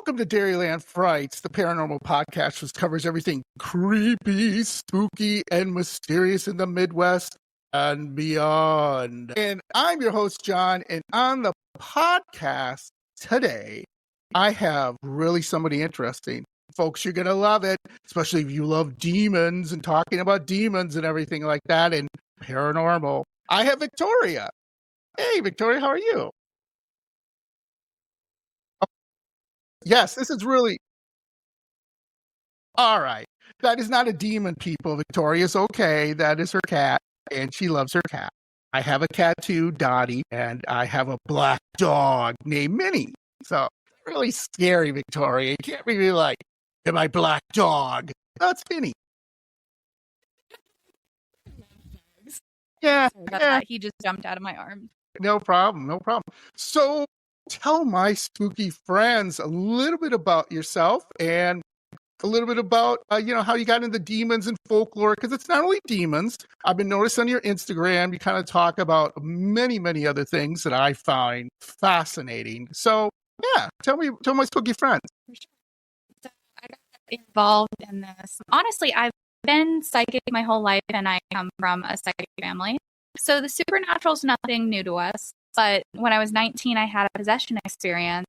Welcome to Dairyland Frights, the paranormal podcast which covers everything creepy, spooky, and mysterious in the Midwest and beyond. And I'm your host, John, and on the podcast today, I have really somebody interesting. Folks, you're going to love it, especially if you love demons and talking about demons and everything like that and paranormal. I have Victoria. Hey, Victoria, how are you? Yes, this is really all right. That is not a demon, people. Victoria's okay. That is her cat, and she loves her cat. I have a cat too, Dottie, and I have a black dog named Minnie. So really scary, Victoria. You can't really like, my black dog. That's Minnie. Yeah, He just jumped out of my arms. No problem. So tell my spooky friends a little bit about yourself and a little bit about, how you got into demons and folklore, because it's not only demons. I've been noticing on your Instagram, you kind of talk about many, many other things that I find fascinating. So, yeah, tell my spooky friends. For sure. So I got involved in this. Honestly, I've been psychic my whole life, and I come from a psychic family. So the supernatural is nothing new to us. But when I was 19, I had a possession experience.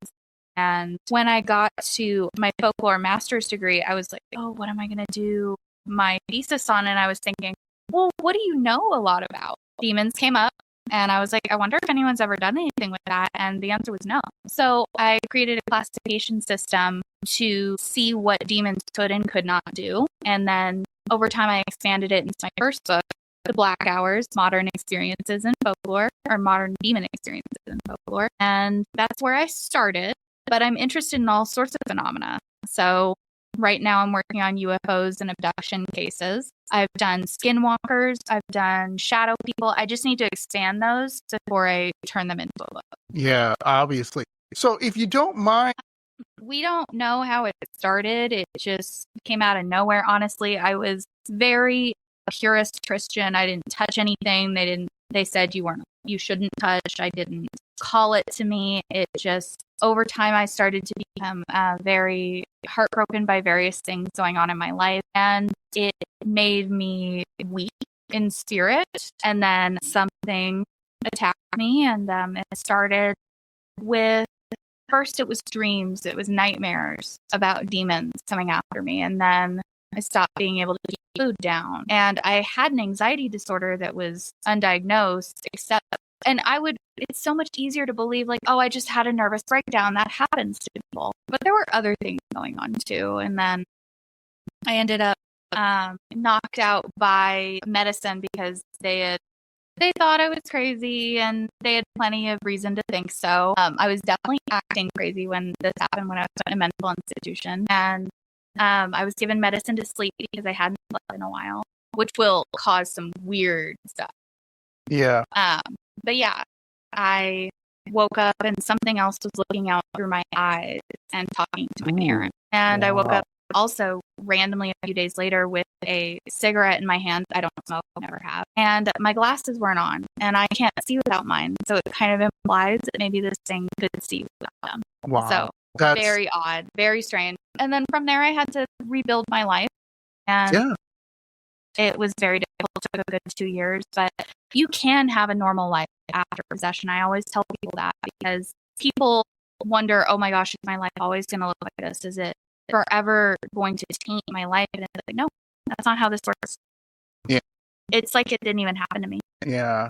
And when I got to my folklore master's degree, I was like, oh, what am I going to do my thesis on? And I was thinking, well, what do you know a lot about? Demons came up, and I was like, I wonder if anyone's ever done anything with that. And the answer was no. So I created a classification system to see what demons could and could not do. And then over time, I expanded it into my first book, The Black Hours, Modern Experiences in Folklore, or Modern Demon Experiences in Folklore. And that's where I started. But I'm interested in all sorts of phenomena. So right now I'm working on UFOs and abduction cases. I've done skinwalkers. I've done shadow people. I just need to expand those before I turn them into a book. Yeah, obviously. So if you don't mind. We don't know how it started. It just came out of nowhere. Honestly, I was very purist Christian. I didn't touch anything. They said you shouldn't touch. I didn't call it to me. It just, over time, I started to become very heartbroken by various things going on in my life. And it made me weak in spirit. And then something attacked me. And it started with, first it was dreams. It was nightmares about demons coming after me. And then I stopped being able to keep food down. And I had an anxiety disorder that was undiagnosed, it's so much easier to believe like, oh, I just had a nervous breakdown. That happens to people. But there were other things going on too. And then I ended up knocked out by medicine because they thought I was crazy, and they had plenty of reason to think so. I was definitely acting crazy when this happened, when I was in a mental institution. And I was given medicine to sleep because I hadn't slept in a while, which will cause some weird stuff. Yeah. But yeah, I woke up and something else was looking out through my eyes and talking to my parents. And I woke up also randomly a few days later with a cigarette in my hand. I don't smoke, never have. And my glasses weren't on, and I can't see without mine. So it kind of implies that maybe this thing could see without them. Wow. So that's very odd, very strange. And then from there, I had to rebuild my life. And it was very difficult. It took a good 2 years, but you can have a normal life after possession. I always tell people that, because people wonder, oh my gosh, is my life always going to look like this? Is it forever going to taint my life? And it's like, no, that's not how this works. Yeah. It's like it didn't even happen to me. Yeah.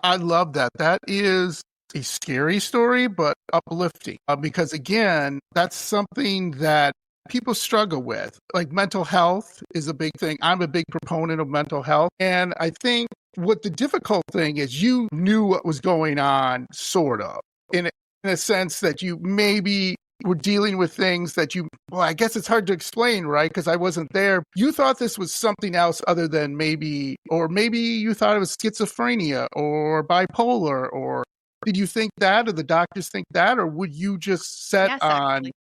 I love that. That is a scary story, but uplifting. Because again, that's something that people struggle with. Like mental health is a big thing. I'm a big proponent of mental health. And I think what the difficult thing is, you knew what was going on, sort of, in a sense that you maybe were dealing with things that I guess it's hard to explain, right? Because I wasn't there. You thought this was something else other than maybe you thought it was schizophrenia or bipolar, or did you think that, or the doctors think that, or would you just set Yes, on, actually.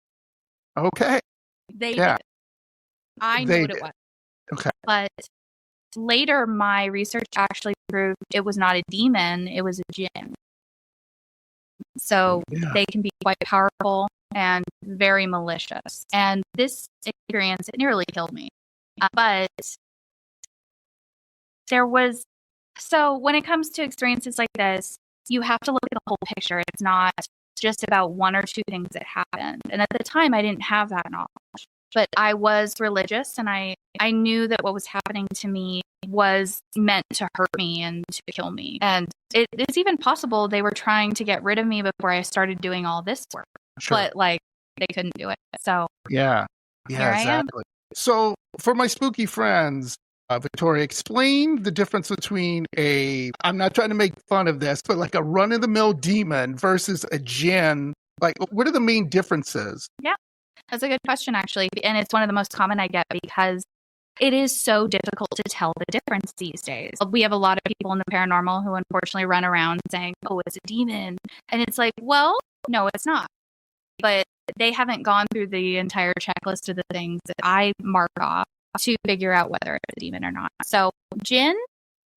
okay. They did. I knew what it was. Okay. But later, my research actually proved it was not a demon, it was a jinn. So they can be quite powerful. and very malicious. And this experience, it nearly killed me. But so when it comes to experiences like this, you have to look at the whole picture. It's not just about one or two things that happened. And at the time, I didn't have that knowledge. But I was religious, and I knew that what was happening to me was meant to hurt me and to kill me. And it's even possible they were trying to get rid of me before I started doing all this work. Sure. But like, they couldn't do it. So yeah, exactly. So for my spooky friends, Victoria, explain the difference between I'm not trying to make fun of this, but like a run-of-the-mill demon versus a Jinn. Like, what are the main differences? Yeah, that's a good question, actually. And it's one of the most common I get because it is so difficult to tell the difference these days. We have a lot of people in the paranormal who unfortunately run around saying, oh, it's a demon. And it's like, well, no, it's not. But they haven't gone through the entire checklist of the things that I mark off to figure out whether it's a demon or not. So Jinn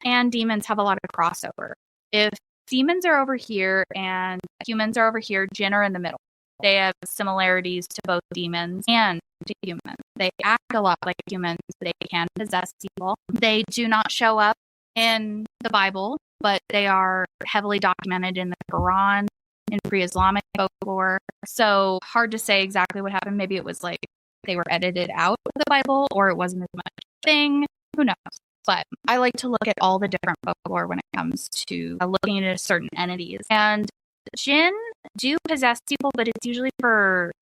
and demons have a lot of crossover. If demons are over here and humans are over here, Jinn are in the middle. They have similarities to both demons and to humans. They act a lot like humans. They can possess people. They do not show up in the Bible, but they are heavily documented in the Quran, in pre-Islamic folklore. So hard to say exactly what happened. Maybe it was like they were edited out of the Bible, or it wasn't as much a thing. Who knows? But I like to look at all the different folklore when it comes to looking at certain entities. And Jinn do possess people, but it's usually for,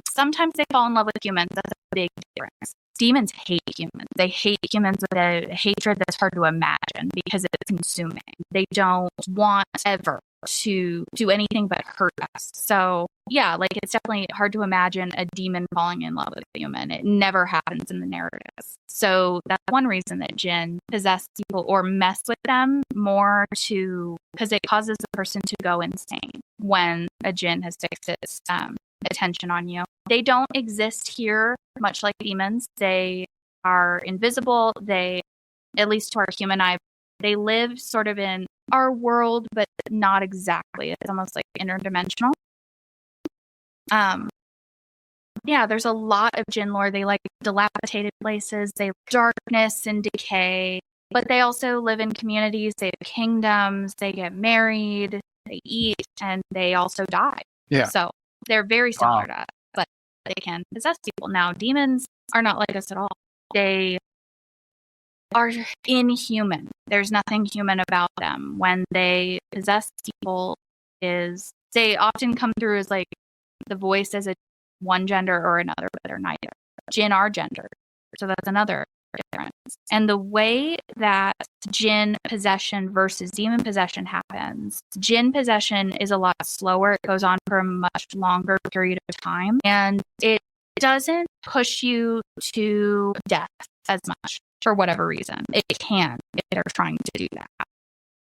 sometimes they fall in love with humans. That's a big difference. Demons hate humans. They hate humans with a hatred that's hard to imagine because it's consuming. They don't want ever to do anything but hurt us. So yeah, like it's definitely hard to imagine a demon falling in love with a human. It never happens in the narratives. So that's one reason that Jinn possess people or mess with them more because it causes the person to go insane when a Jinn has fixed its attention on you. They don't exist here much like demons. They are invisible. They, at least to our human eye, they live sort of in our world, but not exactly. It's almost like interdimensional. Yeah, there's a lot of Jinn lore. They like dilapidated places. They like darkness and decay, but they also live in communities. They have kingdoms. They get married. They eat, and they also die. Yeah. So they're very similar to us, but they can possess people. Now, demons are not like us at all. They are inhuman. There's nothing human about them. When they possess people, they often come through as like the voice as a one gender or another, but they're neither. Jinn are gender, so that's another difference. And the way that Jinn possession versus demon possession happens, Jinn possession is a lot slower. It goes on for a much longer period of time, and it doesn't push you to death as much for whatever reason. It can if they're trying to do that.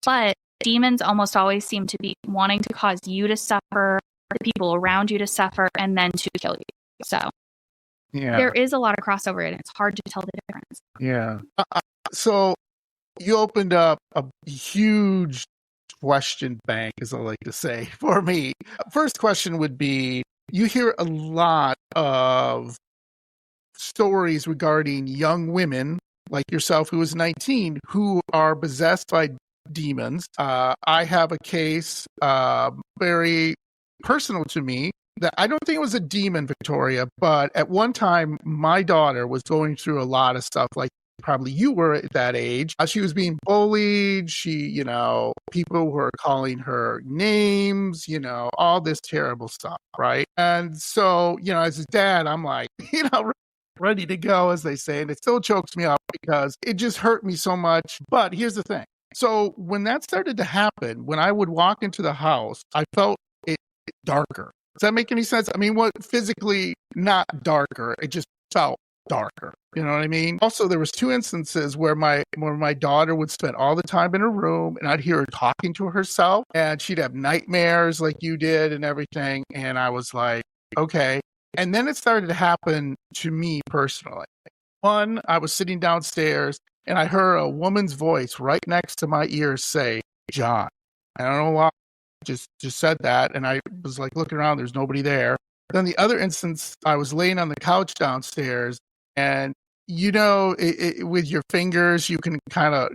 But demons almost always seem to be wanting to cause you to suffer, the people around you to suffer, and then to kill you. So there is a lot of crossover, and it's hard to tell the difference. Yeah. So you opened up a huge question bank, as I like to say, for me. First question would be, you hear a lot of stories regarding young women like yourself who is 19 who are possessed by demons. I have a case very personal to me that I don't think it was a demon, Victoria, but at one time my daughter was going through a lot of stuff like probably you were at that age. She was being bullied. People were calling her names, all this terrible stuff, right? And so, as a dad, I'm like, ready to go, as they say, and it still chokes me up because it just hurt me so much. But here's the thing. So when that started to happen, when I would walk into the house, I felt it darker. Does that make any sense? I mean, physically not darker, it just felt darker. You know what I mean? Also, there was 2 instances where my daughter would spend all the time in her room, and I'd hear her talking to herself, and she'd have nightmares like you did and everything. And I was like, okay. And then it started to happen to me personally. One, I was sitting downstairs, and I heard a woman's voice right next to my ear say, John. I don't know why. Just said that, and I was like looking around, there's nobody there. Then the other instance, I was laying on the couch downstairs, and with your fingers, you can kind of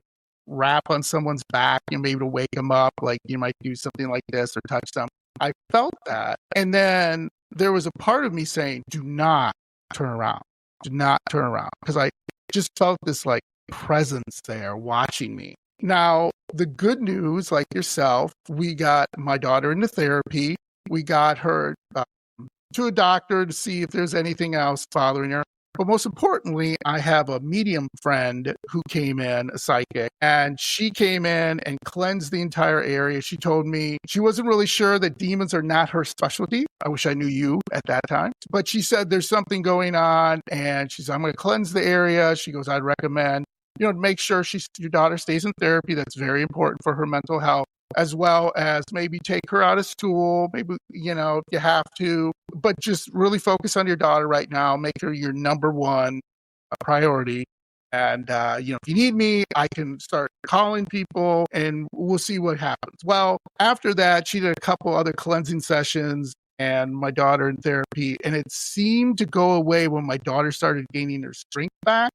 rap on someone's back, maybe to wake them up. Like you might do something like this or touch them. I felt that. And then there was a part of me saying, do not turn around. Do not turn around. Because I just felt this like presence there watching me. Now, the good news, like yourself, we got my daughter into therapy. We got her to a doctor to see if there's anything else bothering her. But most importantly, I have a medium friend who came in, a psychic, and she came in and cleansed the entire area. She told me she wasn't really sure that demons are not her specialty. I wish I knew you at that time. But she said there's something going on, and she said, I'm going to cleanse the area. She goes, I'd recommend, make sure your daughter stays in therapy. That's very important for her mental health, as well as maybe take her out of school, maybe, if you have to, but just really focus on your daughter right now. Make her your number one priority. And, if you need me, I can start calling people and we'll see what happens. Well, after that, she did a couple other cleansing sessions and my daughter in therapy, and it seemed to go away when my daughter started gaining her strength back,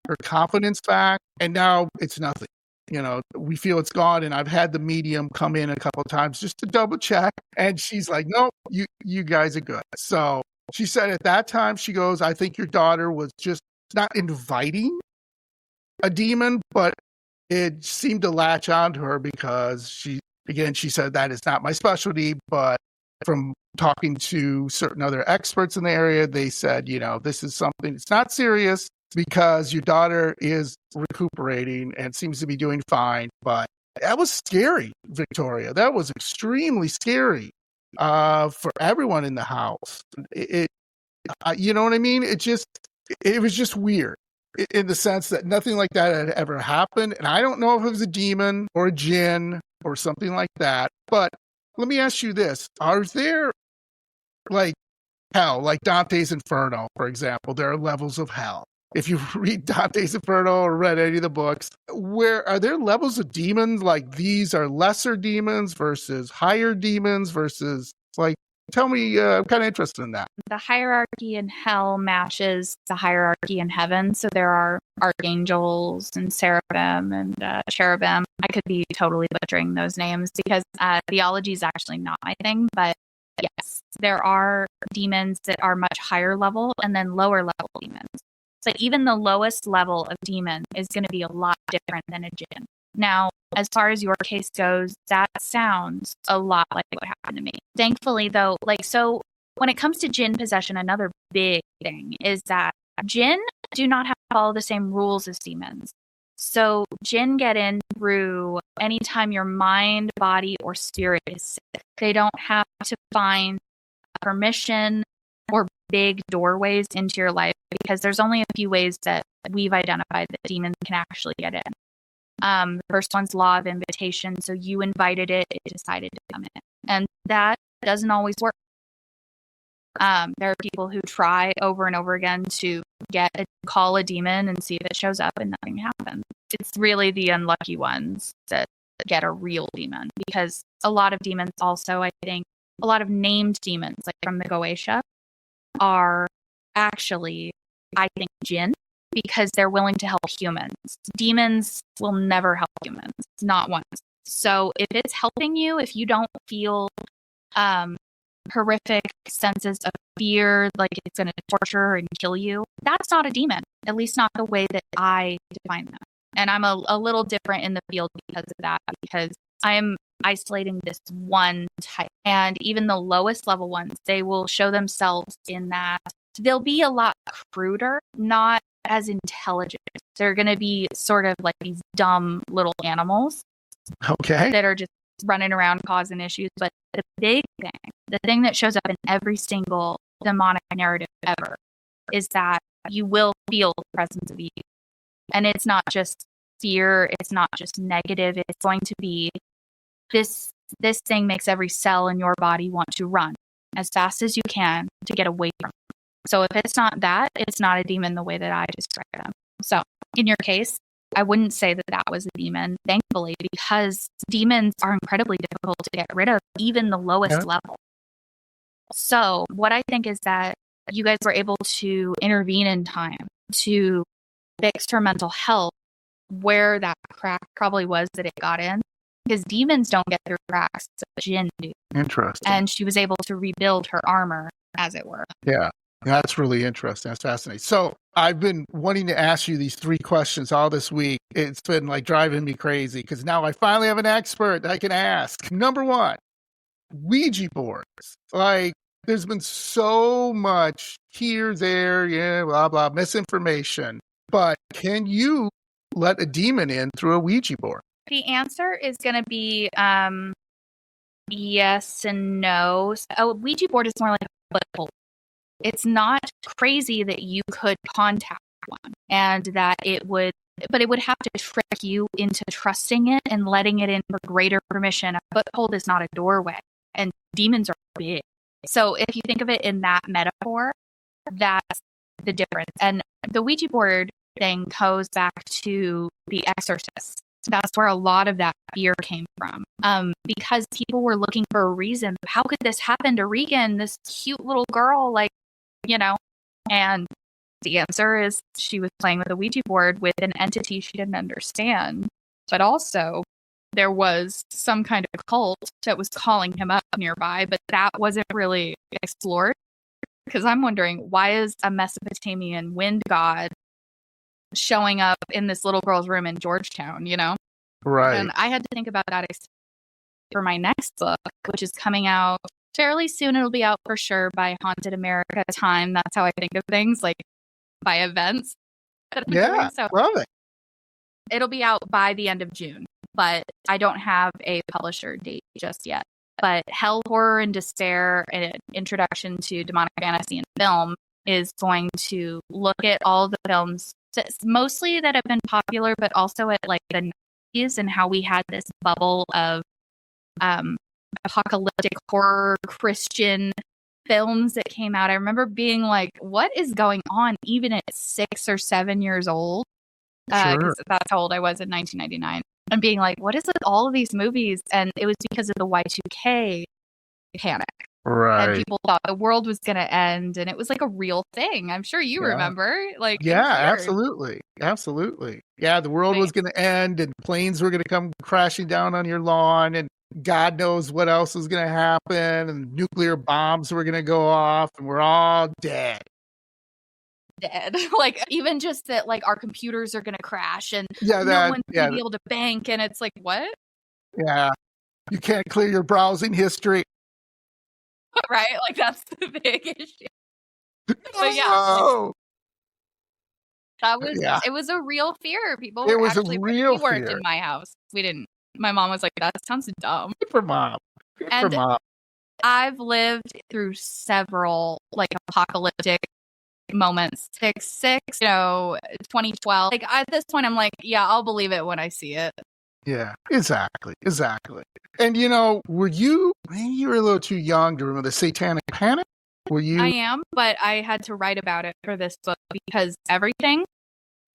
her confidence back, and now it's nothing. We feel it's gone, and I've had the medium come in a couple of times just to double check, and she's like, nope, you guys are good. So she said at that time, she goes, I think your daughter was just not inviting a demon, but it seemed to latch onto her because she said that is not my specialty, but from talking to certain other experts in the area, they said, this is something, it's not serious, because your daughter is recuperating and seems to be doing fine. But that was scary, Victoria. That was extremely scary for everyone in the house. You know what I mean? It was just weird in the sense that nothing like that had ever happened. And I don't know if it was a demon or a jinn or something like that. But let me ask you this. Are there like hell, like Dante's Inferno, for example? There are levels of hell. If you read Dante's Inferno or read any of the books, where are there levels of demons? Like these are lesser demons versus higher demons versus tell me, I'm kind of interested in that. The hierarchy in hell matches the hierarchy in heaven. So there are archangels and seraphim and cherubim. I could be totally butchering those names because theology is actually not my thing. But yes, there are demons that are much higher level and then lower level demons. But even the lowest level of demon is going to be a lot different than a jinn. Now, as far as your case goes, that sounds a lot like what happened to me. Thankfully, though, so when it comes to jinn possession, another big thing is that jinn do not have to follow the same rules as demons. So jinn get in through anytime your mind, body, or spirit is sick. They don't have to find permission or big doorways into your life because there's only a few ways that we've identified that demons can actually get in. The first one's law of invitation. So you invited it decided to come in. And that doesn't always work. There are people who try over and over again to call a demon and see if it shows up and nothing happens. It's really the unlucky ones that get a real demon because a lot of demons also, I think, a lot of named demons, like from the Goetia, are actually, I think, jinn because they're willing to help humans. Demons will never help humans, not once. So if it's helping you, if you don't feel horrific senses of fear, like it's going to torture and kill you, that's not a demon, at least not the way that I define them. And I'm a little different in the field because of that, because I'm isolating this one type. And even the lowest level ones, they will show themselves in that they'll be a lot cruder, not as intelligent. They're going to be sort of like these dumb little animals. Okay. That are just running around causing issues. But the big thing, the thing that shows up in every single demonic narrative ever, is that you will feel the presence of evil. And it's not just fear, it's not just negative, it's going to be this thing makes every cell in your body want to run as fast as you can to get away from it. So if it's not that, it's not a demon the way that I describe them. So in your case, I wouldn't say that that was a demon, thankfully, because demons are incredibly difficult to get rid of, even the lowest level. So what I think is that you guys were able to intervene in time to fix her mental health where that crack probably was that it got in. Because demons don't get through cracks, but Jinn do. Interesting. And she was able to rebuild her armor, as it were. Yeah, that's really interesting. That's fascinating. So I've been wanting to ask you these 3 questions all this week. It's been like driving me crazy because now I finally have an expert that I can ask. Number 1, Ouija boards. Like, there's been so much here, there, yeah, blah, blah, misinformation. But can you let a demon in through a Ouija board? The answer is going to be yes and no. A Ouija board is more like a foothold. It's not crazy that you could contact one and that it would have to trick you into trusting it and letting it in for greater permission. A foothold is not a doorway, and demons are big. So if you think of it in that metaphor, that's the difference. And the Ouija board thing goes back to The Exorcist. That's where a lot of that fear came from. Because people were looking for a reason. How could this happen to Regan, this cute little girl? Like, and the answer is she was playing with a Ouija board with an entity she didn't understand. But also, there was some kind of cult that was calling him up nearby, but that wasn't really explored. Because I'm wondering, why is a Mesopotamian wind god showing up in this little girl's room in Georgetown, Right. And I had to think about that for my next book, which is coming out fairly soon. It'll be out for sure by Haunted America time. That's how I think of things, like by events. Yeah, so love it. It'll be out by the end of June, but I don't have a publisher date just yet. But Hell, Horror, and Despair, an introduction to demonic fantasy and film, is going to look at all the films mostly that have been popular, but also at like the 90s and how we had this bubble of apocalyptic horror Christian films that came out. I remember being like, what is going on even at 6 or 7 years old? Because that's how old I was in 1999. And being like, what is with all of these movies? And it was because of the Y2K panic. Right. And people thought the world was going to end, and it was like a real thing. I'm sure you remember. Like, yeah, absolutely. Absolutely. Yeah, the world was going to end, and planes were going to come crashing down on your lawn, and God knows what else was going to happen, and nuclear bombs were going to go off, and we're all dead. Like, even just that, like, our computers are going to crash, and no one's going to be able to bank, and it's like, what? Yeah. You can't clear your browsing history. Right? Like, that's the big issue. But yeah. That was, it was a real fear. People were we weren't in my house. We didn't. My mom was like, that sounds dumb. Good for mom. Good for mom. I've lived through several, like, apocalyptic moments. 6/6, 2012. Like, at this point, I'm like, yeah, I'll believe it when I see it. Yeah, exactly. And were you a little too young to remember the Satanic Panic? Were you? I am, but I had to write about it for this book because everything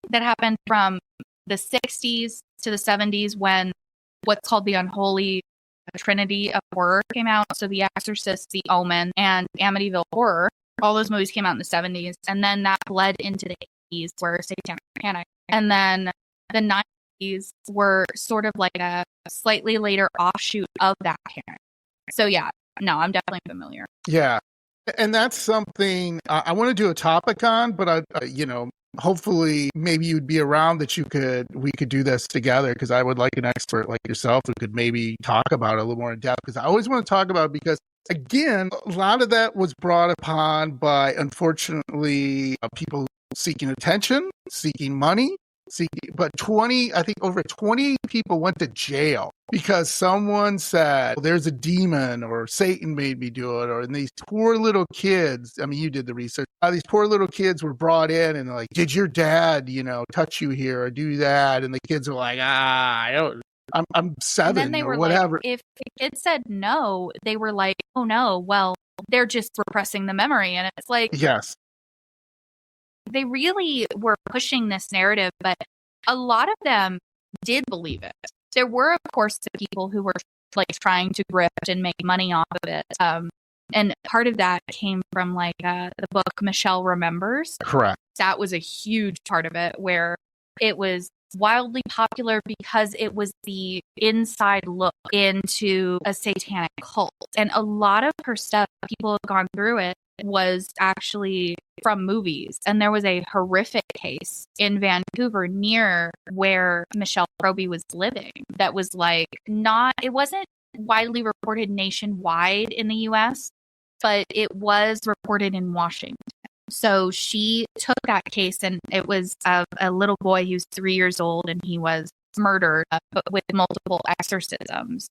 that happened from the 60s to the 70s, when what's called the unholy trinity of horror came out, so The Exorcist, The Omen, and Amityville Horror, all those movies came out in the 70s, and then that bled into the 80s where Satanic Panic, and then the 90s were sort of like a slightly later offshoot of that panic. So yeah, no, I'm definitely familiar. Yeah, and that's something I want to do a topic on, but hopefully maybe you'd be around that we could do this together, because I would like an expert like yourself who could maybe talk about it a little more in depth, because I always want to talk about it, because again, a lot of that was brought upon by, unfortunately, people seeking attention, seeking money, but over 20 people went to jail because someone said, well, there's a demon, or Satan made me do it, and these poor little kids, I mean, you did the research, these poor little kids were brought in and like, did your dad, touch you here or do that? And the kids were like, I don't, I'm 7 and then they or were whatever. Like, if the kid said no, they were like, oh no, well, they're just repressing the memory. And it's like, yes, they really were pushing this narrative, but a lot of them did believe it. There were, of course, the people who were like trying to grift and make money off of it. And part of that came from like the book Michelle Remembers. Correct. That was a huge part of it, where it was wildly popular because it was the inside look into a satanic cult. And a lot of her stuff, people have gone through it, was actually from movies. And there was a horrific case in Vancouver near where Michelle Proby was living that was like it wasn't widely reported nationwide in the US, but it was reported in Washington. So she took that case, and it was a little boy. He was 3 years old, and he was murdered with multiple exorcisms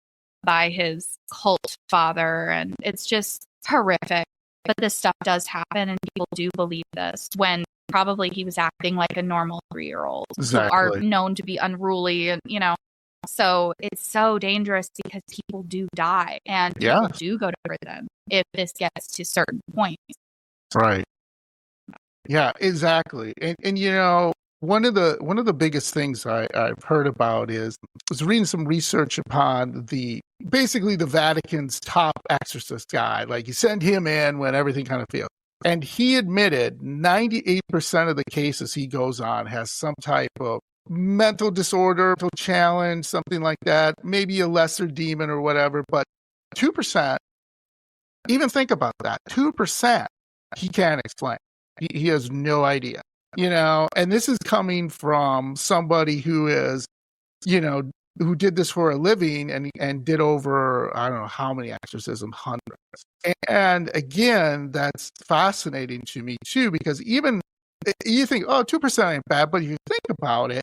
by his cult father. And it's just horrific. But this stuff does happen, and people do believe this when probably he was acting like a normal 3-year-old. Exactly. Who are known to be unruly, and so it's so dangerous because people do die and people do go to prison if this gets to certain points. Right. Yeah, exactly. And one of the biggest things I've heard about I was reading some research upon basically the Vatican's top exorcist guy. Like, you send him in when everything kind of fails. And he admitted 98% of the cases he goes on has some type of mental disorder, mental challenge, something like that, maybe a lesser demon or whatever. But 2%, even think about that, 2% he can't explain. He has no idea, and this is coming from somebody who is, who did this for a living and did over, I don't know how many exorcisms, hundreds. And again, that's fascinating to me too, because even you think, 2% ain't bad, but if you think about it,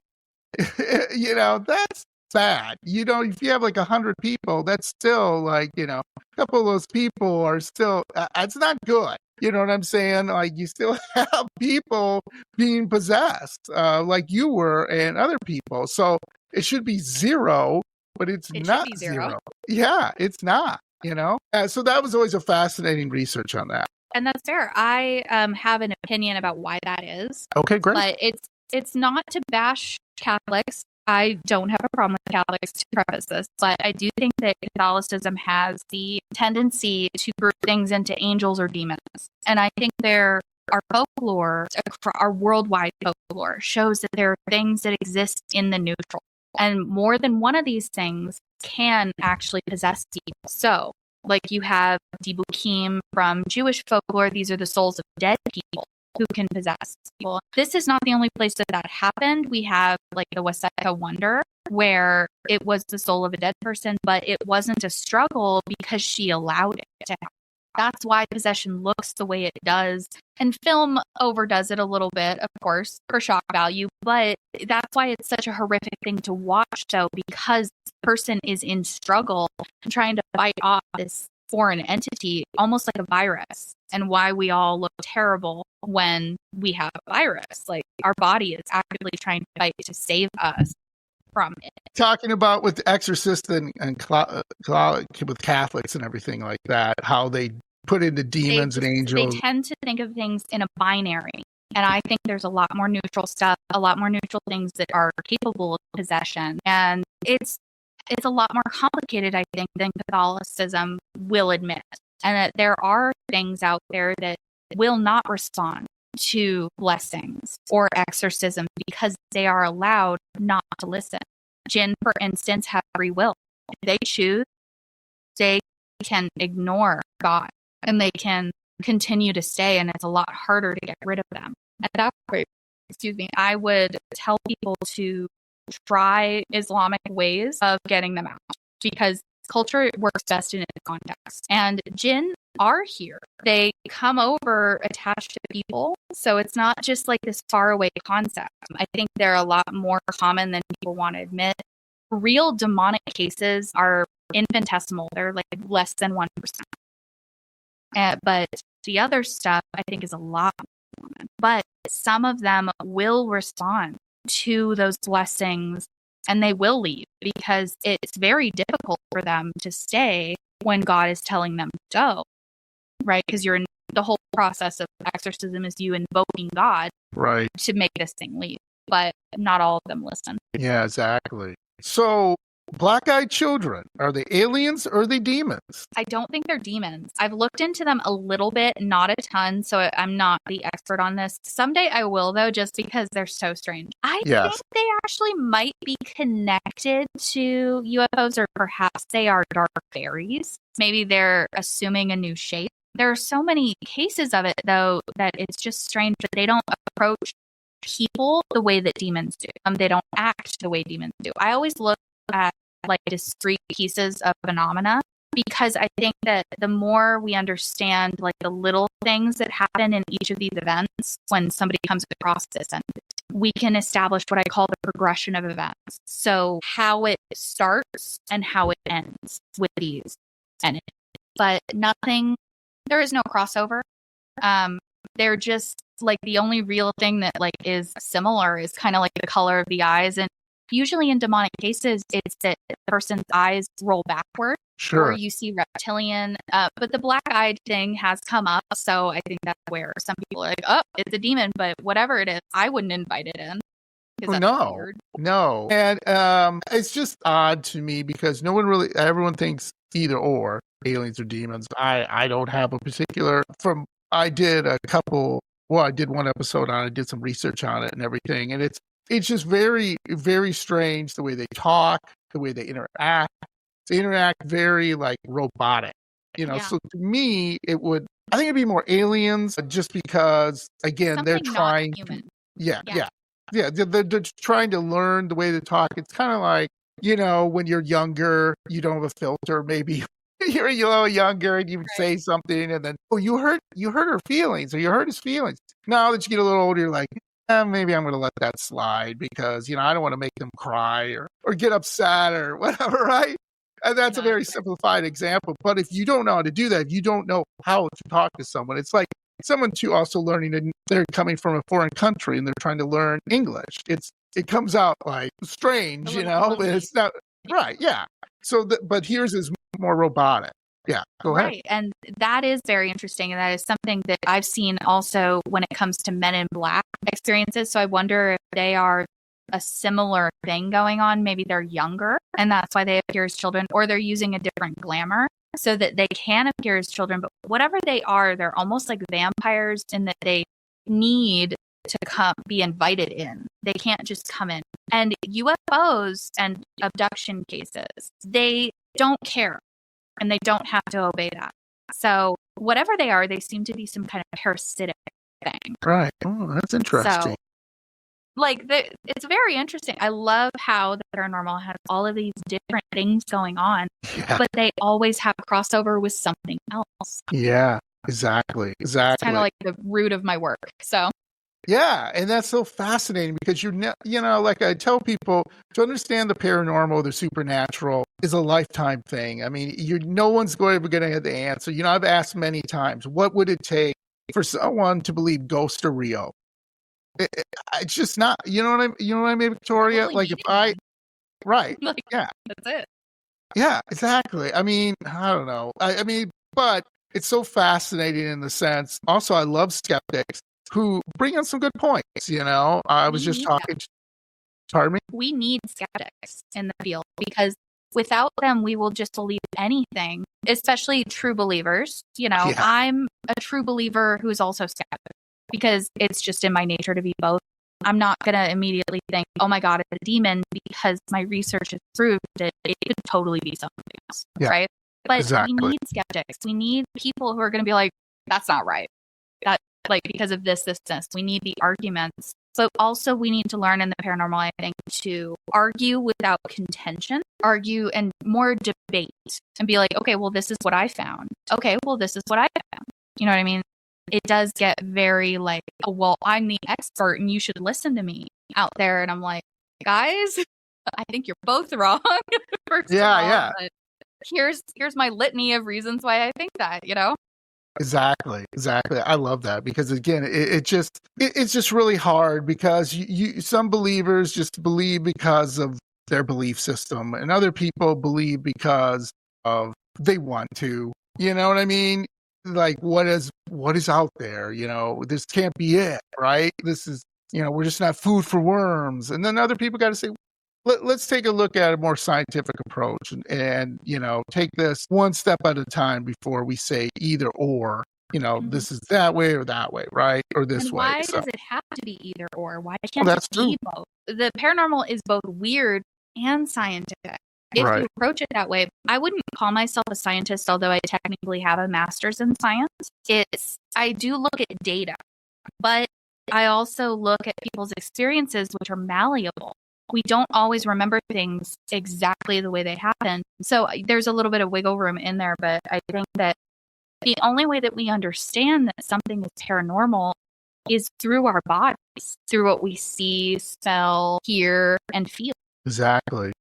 that's bad. If you have like 100 people, that's still like, a couple of those people are still, it's not good. You know what I'm saying? Like, you still have people being possessed, like you were and other people. So it should be 0, but it's not 0. Yeah, it's not, So that was always a fascinating research on that. And that's fair. I have an opinion about why that is. Okay, great. But it's not to bash Catholics. I don't have a problem with Catholics, to preface this, but I do think that Catholicism has the tendency to group things into angels or demons. And I think our folklore, our worldwide folklore, shows that there are things that exist in the neutral. And more than one of these things can actually possess people. So, like, you have Dibukim from Jewish folklore. These are the souls of dead people who can possess people. This is not the only place that happened. We have like the Waseka Wonder, where it was the soul of a dead person, but it wasn't a struggle because she allowed it to happen. That's why possession looks the way it does. And film overdoes it a little bit, of course, for shock value, but that's why it's such a horrific thing to watch, though, because the person is in struggle and trying to fight off this foreign entity, almost like a virus, and why we all look terrible when we have a virus. Like, our body is actively trying to fight to save us from it. Talking about with exorcists and with Catholics and everything like that, how they put into demons and angels. They tend to think of things in a binary. And I think there's a lot more neutral stuff, a lot more neutral things that are capable of possession. And it's a lot more complicated, I think, than Catholicism will admit. And that there are things out there that will not respond to blessings or exorcism because they are allowed not to listen. Jinn, for instance, have free will. If they choose, they can ignore God and they can continue to stay, and it's a lot harder to get rid of them. At that point, I would tell people to try Islamic ways of getting them out, because culture works best in its context. And Jinn are here. They come over attached to people. So it's not just like this faraway concept. I think they're a lot more common than people want to admit. Real demonic cases are infinitesimal. They're like less than 1%. But the other stuff, I think, is a lot more common. But some of them will respond to those blessings and they will leave, because it's very difficult for them to stay when God is telling them to go, right? Because you're in the whole process of exorcism is you invoking God, right, to make this thing leave. But not all of them listen. Yeah, exactly. So Black-eyed children, are they aliens or are they demons? I don't think they're demons. I've looked into them a little bit, not a ton, so I'm not the expert on this. Someday I will, though, just because they're so strange. I think they actually might be connected to UFOs, or perhaps they are dark fairies. Maybe they're assuming a new shape. There are so many cases of it, though, that it's just strange that they don't approach people the way that demons do. They don't act the way demons do. I always look at like discrete pieces of phenomena, because I think that the more we understand like the little things that happen in each of these events when somebody comes across this, and we can establish what I call the progression of events. So how it starts and how it ends with these entities. But nothing, there is no crossover. They're just like the only real thing that like is similar is kind of like the color of the eyes. And usually in demonic cases, it's that the person's eyes roll backward. Sure. Or you see reptilian. But the black-eyed thing has come up. So I think that's where some people are like, oh, it's a demon. But whatever it is, I wouldn't invite it in. No. And it's just odd to me because everyone thinks either or, aliens or demons. I don't have a particular, I did one episode on it, I did some research on it and everything. And it's just very, very strange the way they talk, the way they interact. They interact very like robotic, So to me, I think it'd be more aliens, just because again, something they're trying human. They're trying to learn the way they talk. It's kind of like, when you're younger, you don't have a filter. Maybe you're a little younger and you would say something, and then you hurt her feelings, or you hurt his feelings. Now that you get a little older, you're like, maybe I'm going to let that slide because I don't want to make them cry or get upset or whatever, right? And that's a very simplified example. But if you don't know how to do that, if you don't know how to talk to someone, it's like someone too also learning that they're coming from a foreign country and they're trying to learn English. It comes out like strange, but it's not right. Yeah. So, but yours is more robotic. Yeah. Go ahead. Right. And that is very interesting. And that is something that I've seen also when it comes to Men in Black experiences. So I wonder if they are a similar thing going on. Maybe they're younger and that's why they appear as children, or they're using a different glamour so that they can appear as children. But whatever they are, they're almost like vampires in that they need to be invited in. They can't just come in. And UFOs and abduction cases, they don't care and they don't have to obey that. So whatever they are, they seem to be some kind of parasitic thing. Right. Oh, that's interesting. So, it's very interesting. I love how the paranormal has all of these different things going on, but they always have crossover with something else. Yeah, exactly. It's kind of like the root of my work. So. Yeah, and that's so fascinating because like I tell people, to understand the paranormal, the supernatural is a lifetime thing. I mean, no one's ever going to have the answer. I've asked many times, what would it take for someone to believe ghosts are real? It's just not. You know what I mean, Victoria? Like right? Yeah, that's it. Yeah, exactly. I mean, I don't know. I mean, but it's so fascinating in the sense. Also, I love skeptics who bring in some good points. I was just talking. Pardon me? We need skeptics in the field because without them, we will just believe anything, especially true believers. I'm a true believer who's also skeptic because it's just in my nature to be both. I'm not going to immediately think, oh my God, it's a demon, because my research has proved that it could totally be something else. Right? But we need skeptics. We need people who are going to be like, that's not right. Because of this. We need the arguments. But also we need to learn in the paranormal, I think, to argue without contention, argue and more debate and be like, okay, well, this is what I found. Okay, well, this is what I found. You know what I mean? It does get very like, oh, well, I'm the expert and you should listen to me out there. And I'm like, guys, I think you're both wrong. First of all, yeah. But here's my litany of reasons why I think that, Exactly. I love that because again, it's just really hard because some believers just believe because of their belief system, and other people believe because of they want to. You know what I mean? Like what is out there? This can't be it, right? This is we're just not food for worms. And then other people got to say, let's take a look at a more scientific approach and take this one step at a time before we say either or. This is that way or that way, right? Or this and way. why does it have to be either or? Why can't that's it be both? The paranormal is both weird and scientific. If Right. you approach it that way, I wouldn't call myself a scientist, although I technically have a master's in science. I do look at data, but I also look at people's experiences, which are malleable. We don't always remember things exactly the way they happen. So there's a little bit of wiggle room in there, but I think that the only way that we understand that something is paranormal is through our bodies, through what we see, smell, hear, and feel. Exactly.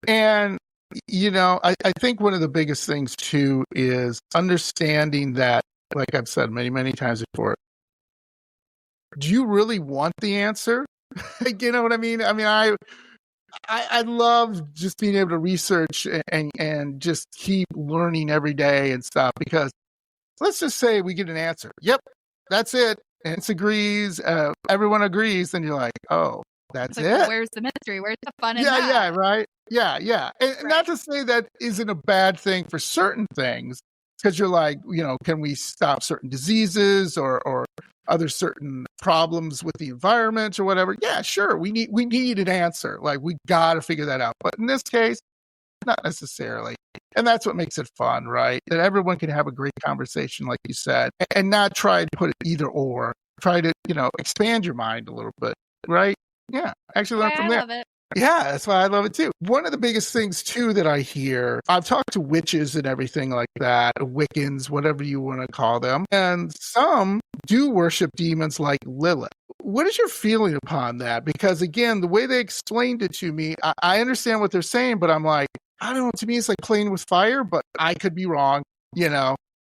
And, I think one of the biggest things too is understanding that, like I've said many, many times before, do you really want the answer? You know what I mean? I mean, I love just being able to research and just keep learning every day and stuff, because let's just say we get an answer. Yep, that's it. And it agrees. Everyone agrees. Then you're like, oh, that's like, it. well, where's the mystery? Where's the fun in that? Yeah, right. Yeah. And not to say that isn't a bad thing for certain things, because you're like, can we stop certain diseases or other certain problems with the environment or whatever? Yeah, sure. We need an answer. Like, we got to figure that out. But in this case, not necessarily. And that's what makes it fun, right? That everyone can have a great conversation, like you said, and not try to put it either or. Try to, expand your mind a little bit, right? Yeah, actually learn from there. I love it. Yeah, that's why I love it too. One of the biggest things too that I hear, I've talked to witches and everything like that, Wiccans, whatever you want to call them, and some do worship demons like Lilith. What is your feeling upon that? Because again, the way they explained it to me, I understand what they're saying, but I'm like, I don't know, to me it's like playing with fire, but I could be wrong.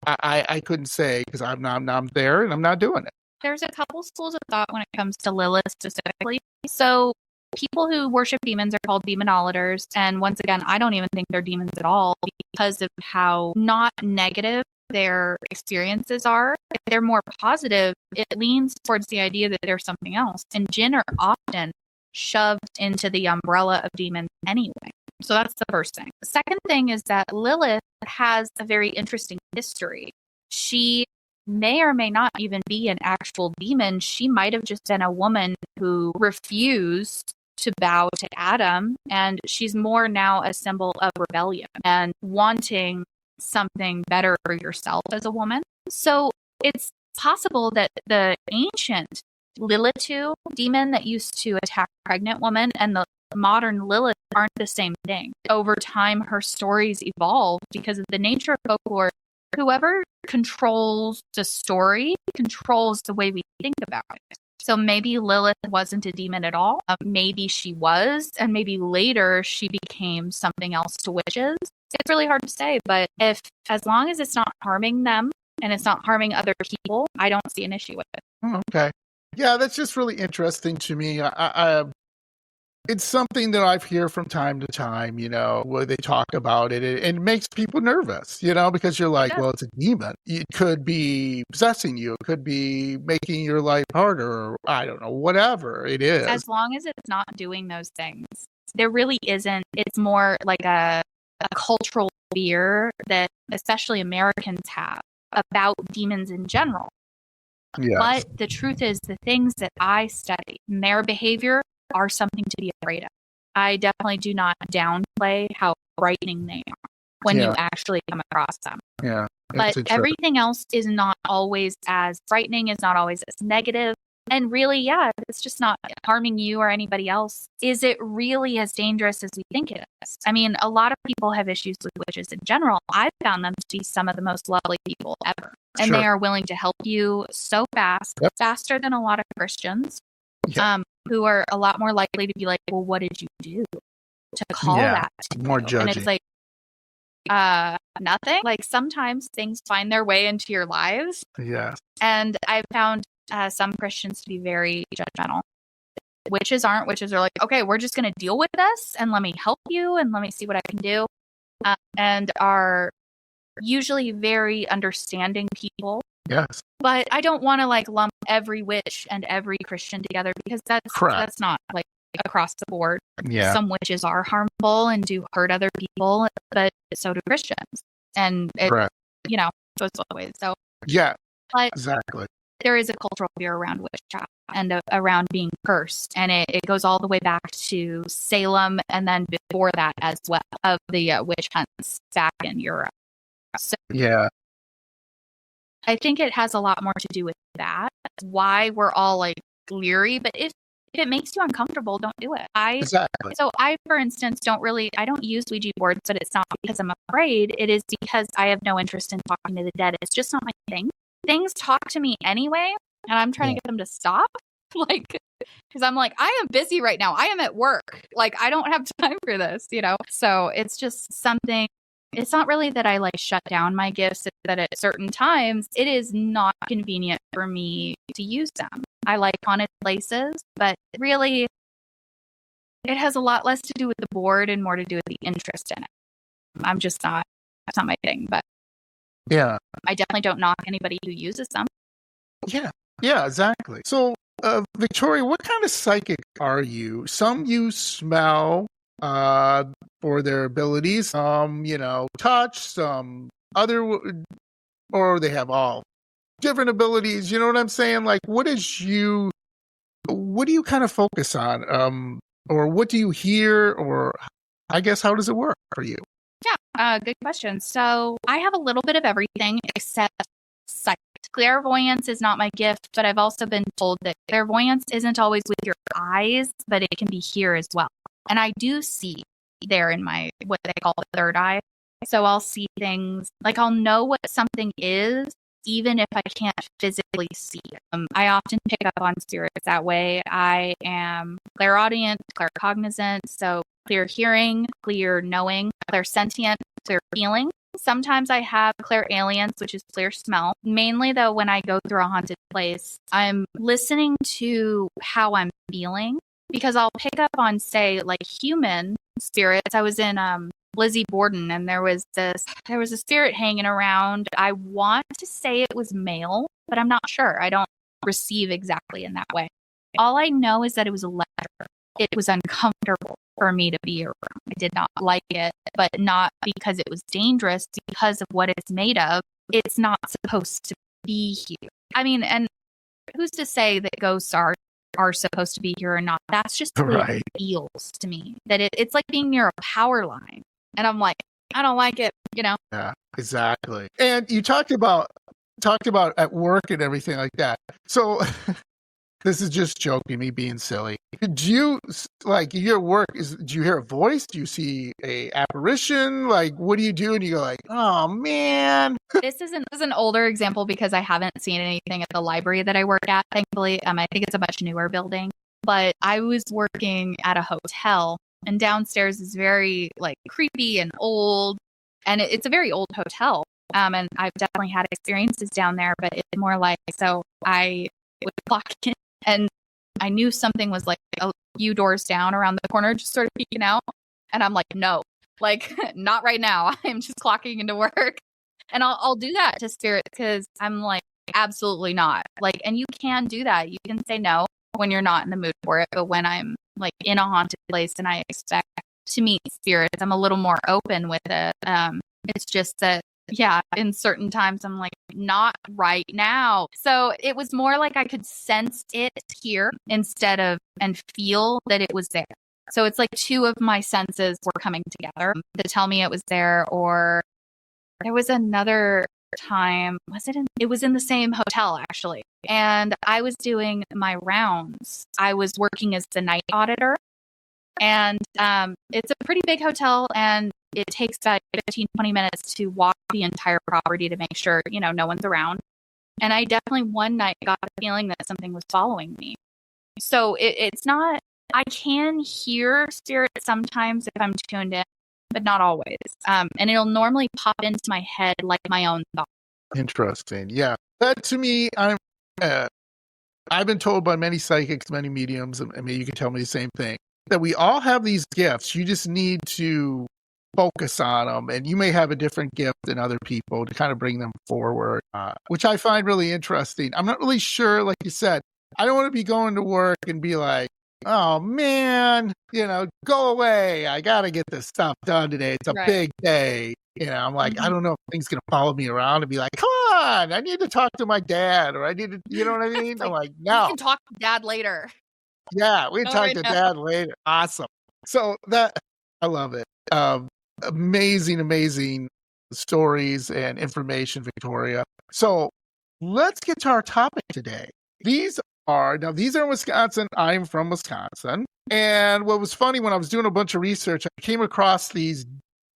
I couldn't say, because I'm there and I'm not doing it. There's a couple schools of thought when it comes to Lilith specifically. So people who worship demons are called demonolators. And once again, I don't even think they're demons at all, because of how not negative their experiences are. If they're more positive, it leans towards the idea that there's something else. And Jinn are often shoved into the umbrella of demons anyway. So that's the first thing. The second thing is that Lilith has a very interesting history. She may or may not even be an actual demon. She might have just been a woman who refused to bow to Adam, and she's more now a symbol of rebellion and wanting something better for yourself as a woman. So it's possible that the ancient Lilitu demon that used to attack pregnant women and the modern Lilith aren't the same thing. Over time, her stories evolved because of the nature of folklore. Whoever controls the story controls the way we think about it. So maybe Lilith wasn't a demon at all. Maybe she was, and maybe later she became something else to witches. It's really hard to say, but as long as it's not harming them and it's not harming other people, I don't see an issue with it. Oh, okay. Yeah, that's just really interesting to me. It's something that I've heard from time to time, where they talk about it, and it makes people nervous, because you're like, well, it's a demon. It could be possessing you. It could be making your life harder, or I don't know, whatever it is. As long as it's not doing those things, there really isn't. It's more like a cultural fear that especially Americans have about demons in general. Yes. But the truth is, the things that I study, their behavior, are something to be afraid of. I definitely do not downplay how frightening they are when you actually come across them. Yeah. But everything else is not always as frightening, is not always as negative. And really, it's just not harming you or anybody else. Is it really as dangerous as we think it is? I mean, a lot of people have issues with witches in general. I've found them to be some of the most lovely people ever. And they are willing to help you so fast, faster than a lot of Christians. Who are a lot more likely to be like, well, what did you do to call that to more you? judging. And it's like, nothing. Like, sometimes things find their way into your lives. Yes. And I've found some Christians to be very judgmental. Witches aren't. Witches are like, okay, we're just going to deal with this and let me help you and let me see what I can do. And are usually very understanding people. Yes. But I don't want to lump every witch and every Christian together, because that's not across the board. Yeah. Some witches are harmful and do hurt other people, but so do Christians. And it, Correct. goes both ways. So Yeah, but exactly. there is a cultural fear around witchcraft and around being cursed. And it goes all the way back to Salem and then before that as well, of the witch hunts back in Europe. So Yeah. I think it has a lot more to do with that. Why we're all like leery, but if it makes you uncomfortable, don't do it. Exactly. So I, for instance, I don't use Ouija boards, but it's not because I'm afraid. It is because I have no interest in talking to the dead. It's just not my thing. Things talk to me anyway, and I'm trying to get them to stop. Because I'm like, I am busy right now. I am at work. I don't have time for this, So it's just something. It's not really that I shut down my gifts, it's that at certain times it is not convenient for me to use them. I like haunted places, but really it has a lot less to do with the board and more to do with the interest in it. That's not my thing, but yeah, I definitely don't knock anybody who uses them. Yeah, exactly. So, Victoria, what kind of psychic are you? Some use smell for their abilities, some, touch, some other, or they have all different abilities. You know what I'm saying? What do you kind of focus on? Or what do you hear? Or I guess, how does it work for you? Yeah, good question. So I have a little bit of everything except sight. Clairvoyance is not my gift, but I've also been told that clairvoyance isn't always with your eyes, but it can be here as well. And I do see there in my, what they call the third eye. So I'll see things, I'll know what something is, even if I can't physically see it. I often pick up on spirits that way. I am clairaudient, claircognizant, so clear hearing, clear knowing, clairsentient, clear feeling. Sometimes I have clairalience, which is clear smell. Mainly, though, when I go through a haunted place, I'm listening to how I'm feeling because I'll pick up on, say, human spirits. I was in Lizzie Borden, and there was a spirit hanging around. I want to say it was male, but I'm not sure. I don't receive exactly in that way. All I know is that it was a letter. It was uncomfortable for me to be around. I did not like it, but not because it was dangerous, because of what it's made of. It's not supposed to be here. I mean, and who's to say that ghosts are supposed to be here or not? That's just the way it feels to me. That it's like being near a power line. And I'm like, I don't like it, Yeah, exactly. And you talked about at work and everything like that. So this is just joking, me being silly. Do you your work do you hear a voice? Do you see a apparition? What do you do? And you go oh man. This is an older example because I haven't seen anything at the library that I work at, thankfully. I think it's a much newer building. But I was working at a hotel, and downstairs is very creepy and old, and it's a very old hotel. And I've definitely had experiences down there, but it's more so I would clock in, and I knew something was a few doors down around the corner, just sort of peeking out, and I'm like, no, not right now. I'm just clocking into work, and I'll do that to spirits because I'm absolutely not. And you can do that. You can say no when you're not in the mood for it, but when I'm in a haunted place and I expect to meet spirits, I'm a little more open with it. It's just that, in certain times I'm not right now. So it was more I could sense it here instead of and feel that it was there. So it's two of my senses were coming together to tell me it was there. Or there was another time, it was in the same hotel actually. And I was doing my rounds. I was working as the night auditor. And it's a pretty big hotel, and it takes about 15-20 minutes to walk the entire property to make sure, no one's around. And I definitely one night got the feeling that something was following me. So it's not, I can hear spirits sometimes if I'm tuned in, but not always. And it'll normally pop into my head like my own thought. Interesting. Yeah. That to me, I've been told by many psychics, many mediums, and maybe you can tell me the same thing, that we all have these gifts. You just need to focus on them, and you may have a different gift than other people to kind of bring them forward, which I find really interesting. I'm not really sure, like you said, I don't want to be going to work and be like, oh man, go away. I got to get this stuff done today. It's a big day. I'm like, I don't know if things going to follow me around and be like, come on, I need to talk to my dad, or I need to, you know what I mean? I'm like, no. We can talk to dad later. Yeah, we can talk to dad later. Awesome. So I love it. Amazing stories and information, Victoria. So let's get to our topic today. These are in Wisconsin. I'm from Wisconsin. And what was funny, when I was doing a bunch of research, I came across these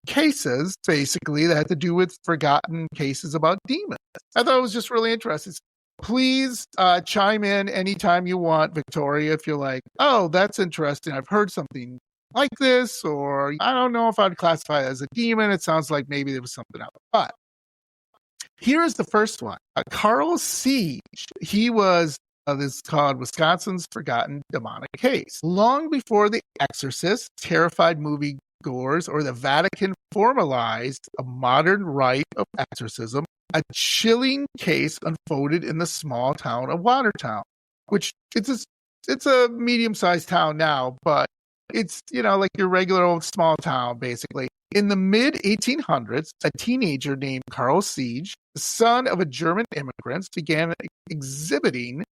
cases, basically, that had to do with forgotten cases about demons. I thought it was just really interesting. Please chime in anytime you want, Victoria, if you're like, oh, that's interesting. I've heard something like this, or I don't know if I'd classify it as a demon. It sounds like maybe there was something else. But here's the first one. Carl Siege. He was, this is called Wisconsin's Forgotten Demonic Case. Long before The Exorcist terrified moviegoers or the Vatican formalized a modern rite of exorcism, a chilling case unfolded in the small town of Watertown, which it's a medium-sized town now, but it's, like your regular old small town, basically. In the mid-1800s, a teenager named Carl Siege, the son of a German immigrant, began exhibiting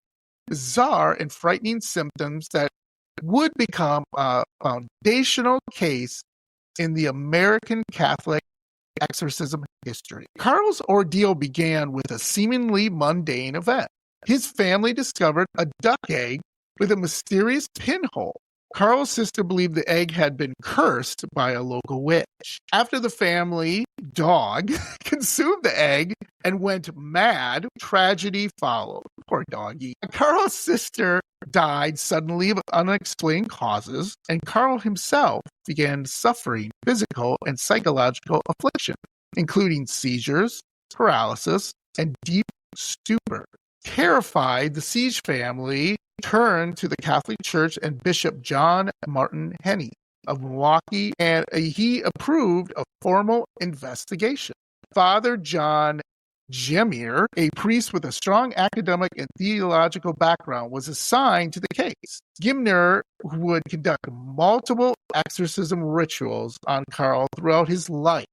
bizarre and frightening symptoms that would become a foundational case in the American Catholic exorcism history. Carl's ordeal began with a seemingly mundane event. His family discovered a duck egg with a mysterious pinhole. Carl's sister believed the egg had been cursed by a local witch. After the family dog consumed the egg and went mad, tragedy followed. Poor doggy. Carl's sister died suddenly of unexplained causes, and Carl himself began suffering physical and psychological affliction, including seizures, paralysis, and deep stupor. Terrified, the Siege family turned to the Catholic Church and Bishop John Martin Henney of Milwaukee, and he approved a formal investigation. Father John Jemir, a priest with a strong academic and theological background, was assigned to the case. Jemir would conduct multiple exorcism rituals on Carl throughout his life.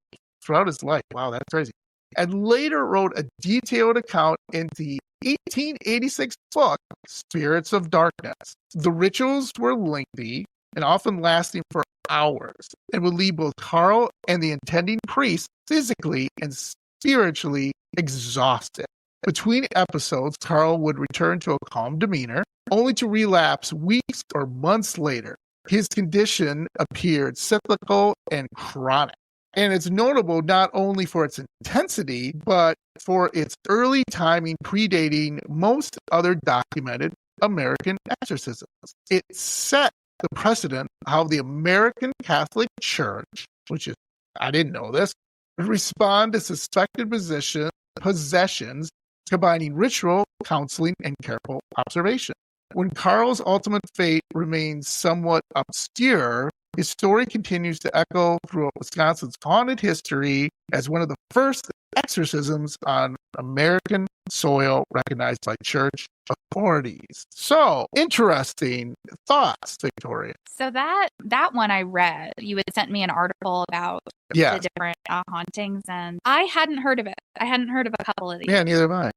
Wow, that's crazy. And later wrote a detailed account in the 1886 book, Spirits of Darkness. The rituals were lengthy and often lasting for hours, and would leave both Carl and the attending priest physically and spiritually exhausted. Between episodes, Carl would return to a calm demeanor, only to relapse weeks or months later. His condition appeared cyclical and chronic. And it's notable not only for its intensity, but for its early timing predating most other documented American exorcisms. It set the precedent how the American Catholic Church, which is, I didn't know this, would respond to suspected possessions, combining ritual, counseling, and careful observation. When Carl's ultimate fate remains somewhat obscure, his story continues to echo throughout Wisconsin's haunted history as one of the first exorcisms on American soil recognized by church authorities. So, interesting thoughts, Victoria. So that one I read, you had sent me an article about the different hauntings, and I hadn't heard of it. I hadn't heard of a couple of these. Yeah, neither have I.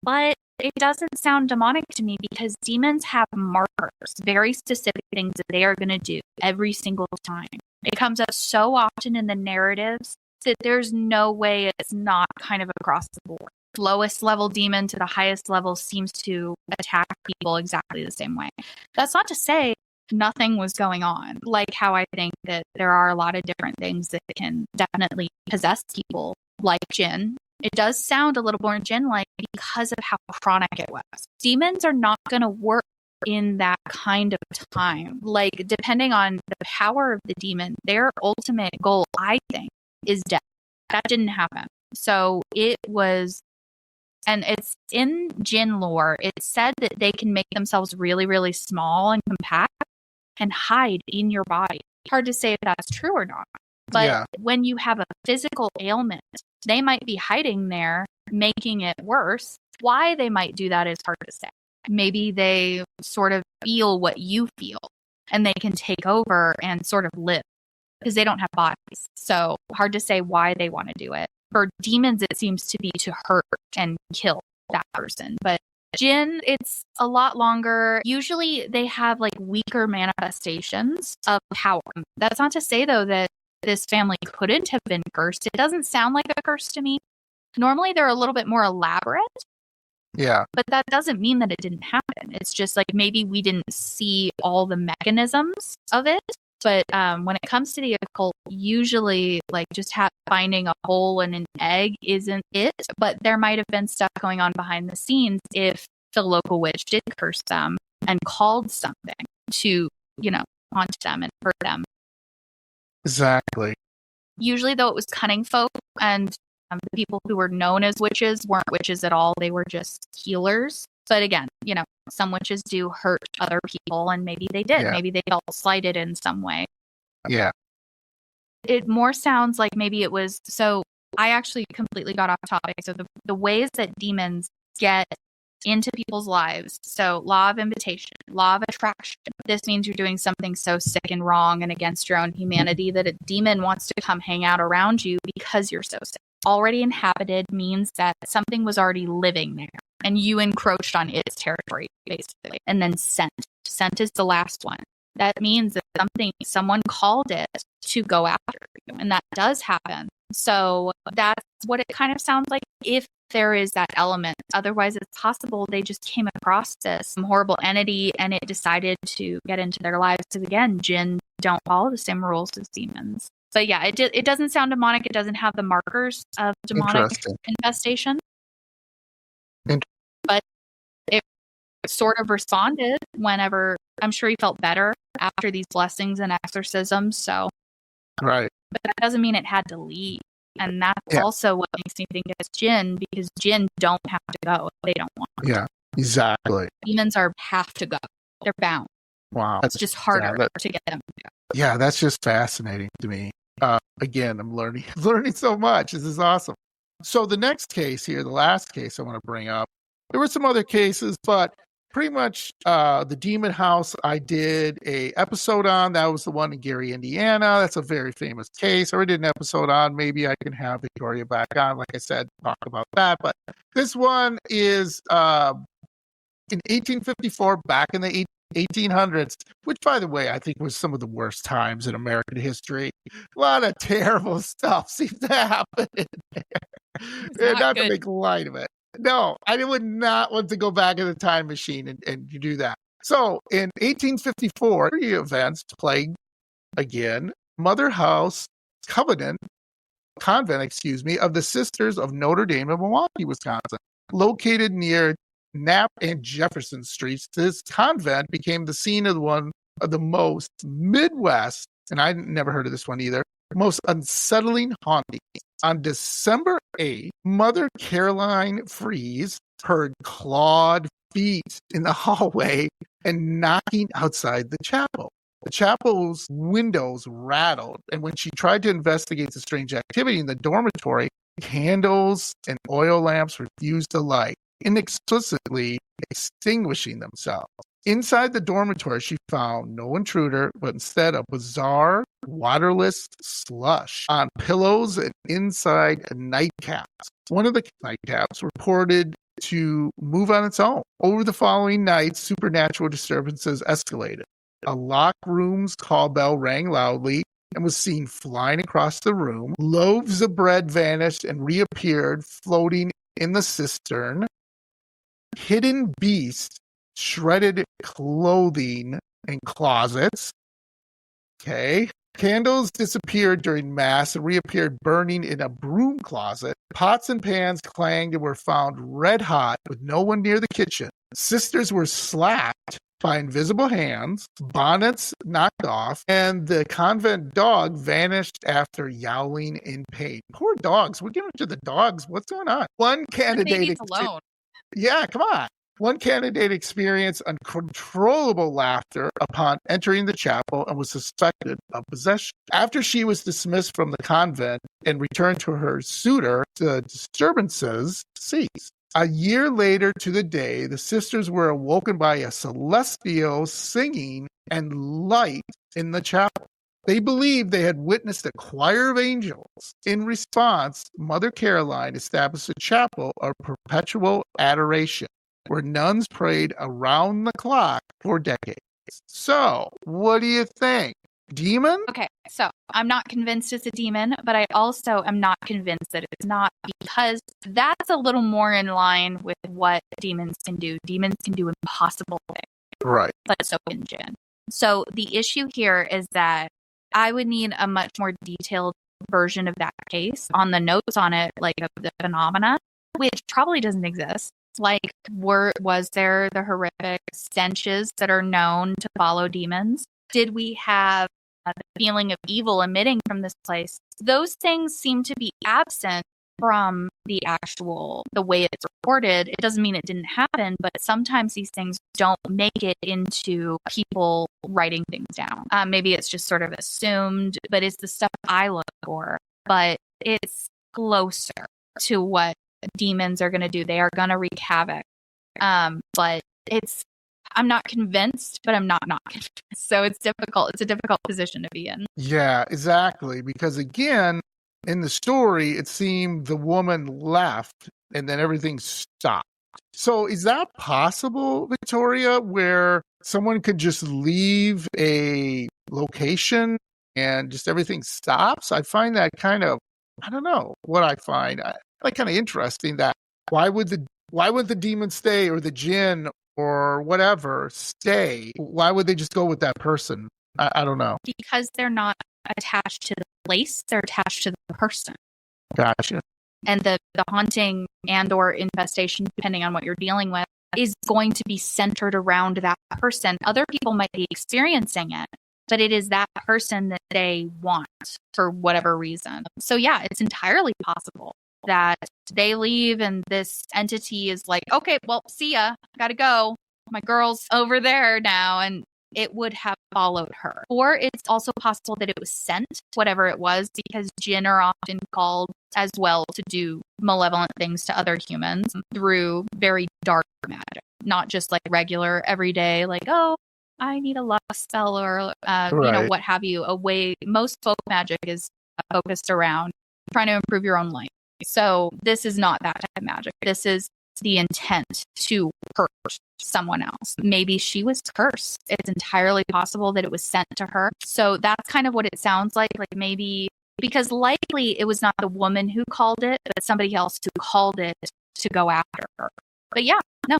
But it doesn't sound demonic to me, because demons have markers, very specific things that they are going to do every single time. It comes up so often in the narratives that there's no way it's not kind of across the board. Lowest level demon to the highest level seems to attack people exactly the same way. That's not to say nothing was going on, like how I think that there are a lot of different things that can definitely possess people, like Jinn. It does sound a little more Jinn-like because of how chronic it was. Demons are not going to work in that kind of time. Like, depending on the power of the demon, their ultimate goal, I think, is death. That didn't happen. So it was, and it's in Jinn lore, it's said that they can make themselves really, really small and compact and hide in your body. Hard to say if that's true or not. But when you have a physical ailment, they might be hiding there, making it worse. Why they might do that is hard to say. Maybe they sort of feel what you feel and they can take over and sort of live because they don't have bodies. So hard to say why they want to do it. For demons, it seems to be to hurt and kill that person. But Jinn, it's a lot longer. Usually they have like weaker manifestations of power. That's not to say, though, that this family couldn't have been cursed. It doesn't sound like a curse to me. Normally they're a little bit more elaborate. Yeah. But that doesn't mean that it didn't happen. It's just like maybe we didn't see all the mechanisms of it. But when it comes to the occult, usually like just finding a hole in an egg isn't it. But there might have been stuff going on behind the scenes if the local witch did curse them and called something to, haunt them and hurt them. Exactly. Usually, though, it was cunning folk, and the people who were known as witches weren't witches at all. They were just healers. But again, some witches do hurt other people, and maybe they did. Yeah. Maybe they felt slighted in some way. Yeah. It more sounds like maybe it was... So I actually completely got off topic. So the ways that demons get into people's lives. So law of invitation, law of attraction. This means you're doing something so sick and wrong and against your own humanity that a demon wants to come hang out around you because you're so sick. Already inhabited means that something was already living there and you encroached on its territory, basically. And then sent. Sent is the last one. That means that someone called it to go after you. And that does happen. So that's what it kind of sounds like if there is that element. Otherwise, it's possible they just came across this horrible entity and it decided to get into their lives. Because again, Jinn don't follow the same rules as demons. But yeah, it doesn't sound demonic. It doesn't have the markers of demonic infestation. But it sort of responded whenever, I'm sure he felt better after these blessings and exorcisms. So, right. But that doesn't mean it had to leave. And that's also what makes me think it's Jinn, because Jinn don't have to go if they don't want to. Yeah, exactly. Demons have to go. They're bound. Wow. It's just harder to get them to go. Yeah, that's just fascinating to me. Again, I'm learning so much. This is awesome. So the next case here, the last case I want to bring up, there were some other cases, but pretty much the Demon House I did a episode on. That was the one in Gary, Indiana. That's a very famous case. I already did an episode on. Maybe I can have Victoria back on, like I said, talk about that. But this one is in 1854, back in the 1800s, which, by the way, I think was some of the worst times in American history. A lot of terrible stuff seems to happen in there. Not to make light of it. No, I would not want to go back in the time machine and do that. So in 1854, three events plagued again Mother House convent, of the Sisters of Notre Dame of Milwaukee, Wisconsin, located near Knapp and Jefferson Streets. This convent became the scene of one of the most Midwest, and I never heard of this one either, most unsettling hauntings. On December 8th, Mother Caroline Fries heard clawed feet in the hallway and knocking outside the chapel. The chapel's windows rattled, and when she tried to investigate the strange activity in the dormitory, candles and oil lamps refused to light, inexplicably extinguishing themselves. Inside the dormitory, she found no intruder, but instead a bizarre, waterless slush on pillows and inside nightcaps. One of the nightcaps reported to move on its own. Over the following night, supernatural disturbances escalated. A locked room's call bell rang loudly and was seen flying across the room. Loaves of bread vanished and reappeared, floating in the cistern. Hidden beasts shredded clothing and closets. Okay. Candles disappeared during mass and reappeared burning in a broom closet. Pots and pans clanged and were found red hot with no one near the kitchen. Sisters were slapped by invisible hands, bonnets knocked off, and the convent dog vanished after yowling in pain. Poor dogs. We're giving it to the dogs. What's going on? One candidate alone. Yeah, come on. One candidate experienced uncontrollable laughter upon entering the chapel and was suspected of possession. After she was dismissed from the convent and returned to her suitor, the disturbances ceased. A year later to the day, the sisters were awoken by a celestial singing and light in the chapel. They believed they had witnessed a choir of angels. In response, Mother Caroline established a chapel of perpetual adoration where nuns prayed around the clock for decades. So, what do you think? Demon? Okay, so I'm not convinced it's a demon, but I also am not convinced that it's not, because that's a little more in line with what demons can do. Demons can do impossible things. Right. But so can Jinn. So the issue here is that I would need a much more detailed version of that case on the notes on it, like of the phenomena, which probably doesn't exist. Like, was there the horrific stenches that are known to follow demons? Did we have the feeling of evil emitting from this place? Those things seem to be absent from the way it's reported. It doesn't mean it didn't happen, but sometimes these things don't make it into people writing things down. Maybe it's just sort of assumed, but it's the stuff I look for. But it's closer to what demons are going to do. They are going to wreak havoc. But I'm not convinced, but I'm not convinced. So it's difficult. It's a difficult position to be in. Yeah, exactly. Because again, in the story, it seemed the woman left and then everything stopped. So is that possible, Victoria, where someone could just leave a location and just everything stops? I find that kind of, I don't know what I find. I like kind of interesting that why would the demon stay, or the Jinn or whatever stay? Why would they just go with that person? I don't know. Because they're not attached to the place, they're attached to the person. Gotcha. And the haunting and or infestation, depending on what you're dealing with, is going to be centered around that person. Other people might be experiencing it, but it is that person that they want for whatever reason. So yeah, it's entirely possible that they leave and this entity is like, okay, well, see ya, gotta go. My girl's over there now, and it would have followed her. Or it's also possible that it was sent, whatever it was, because Jinn are often called as well to do malevolent things to other humans through very dark magic, not just like regular everyday, like, oh, I need a luck spell or, what have you. Most folk magic is focused around trying to improve your own life. So this is not that type of magic. This is the intent to hurt someone else. Maybe she was cursed. It's entirely possible that it was sent to her. So that's kind of what it sounds like maybe, because likely it was not the woman who called it, but somebody else who called it to go after her. But yeah, no,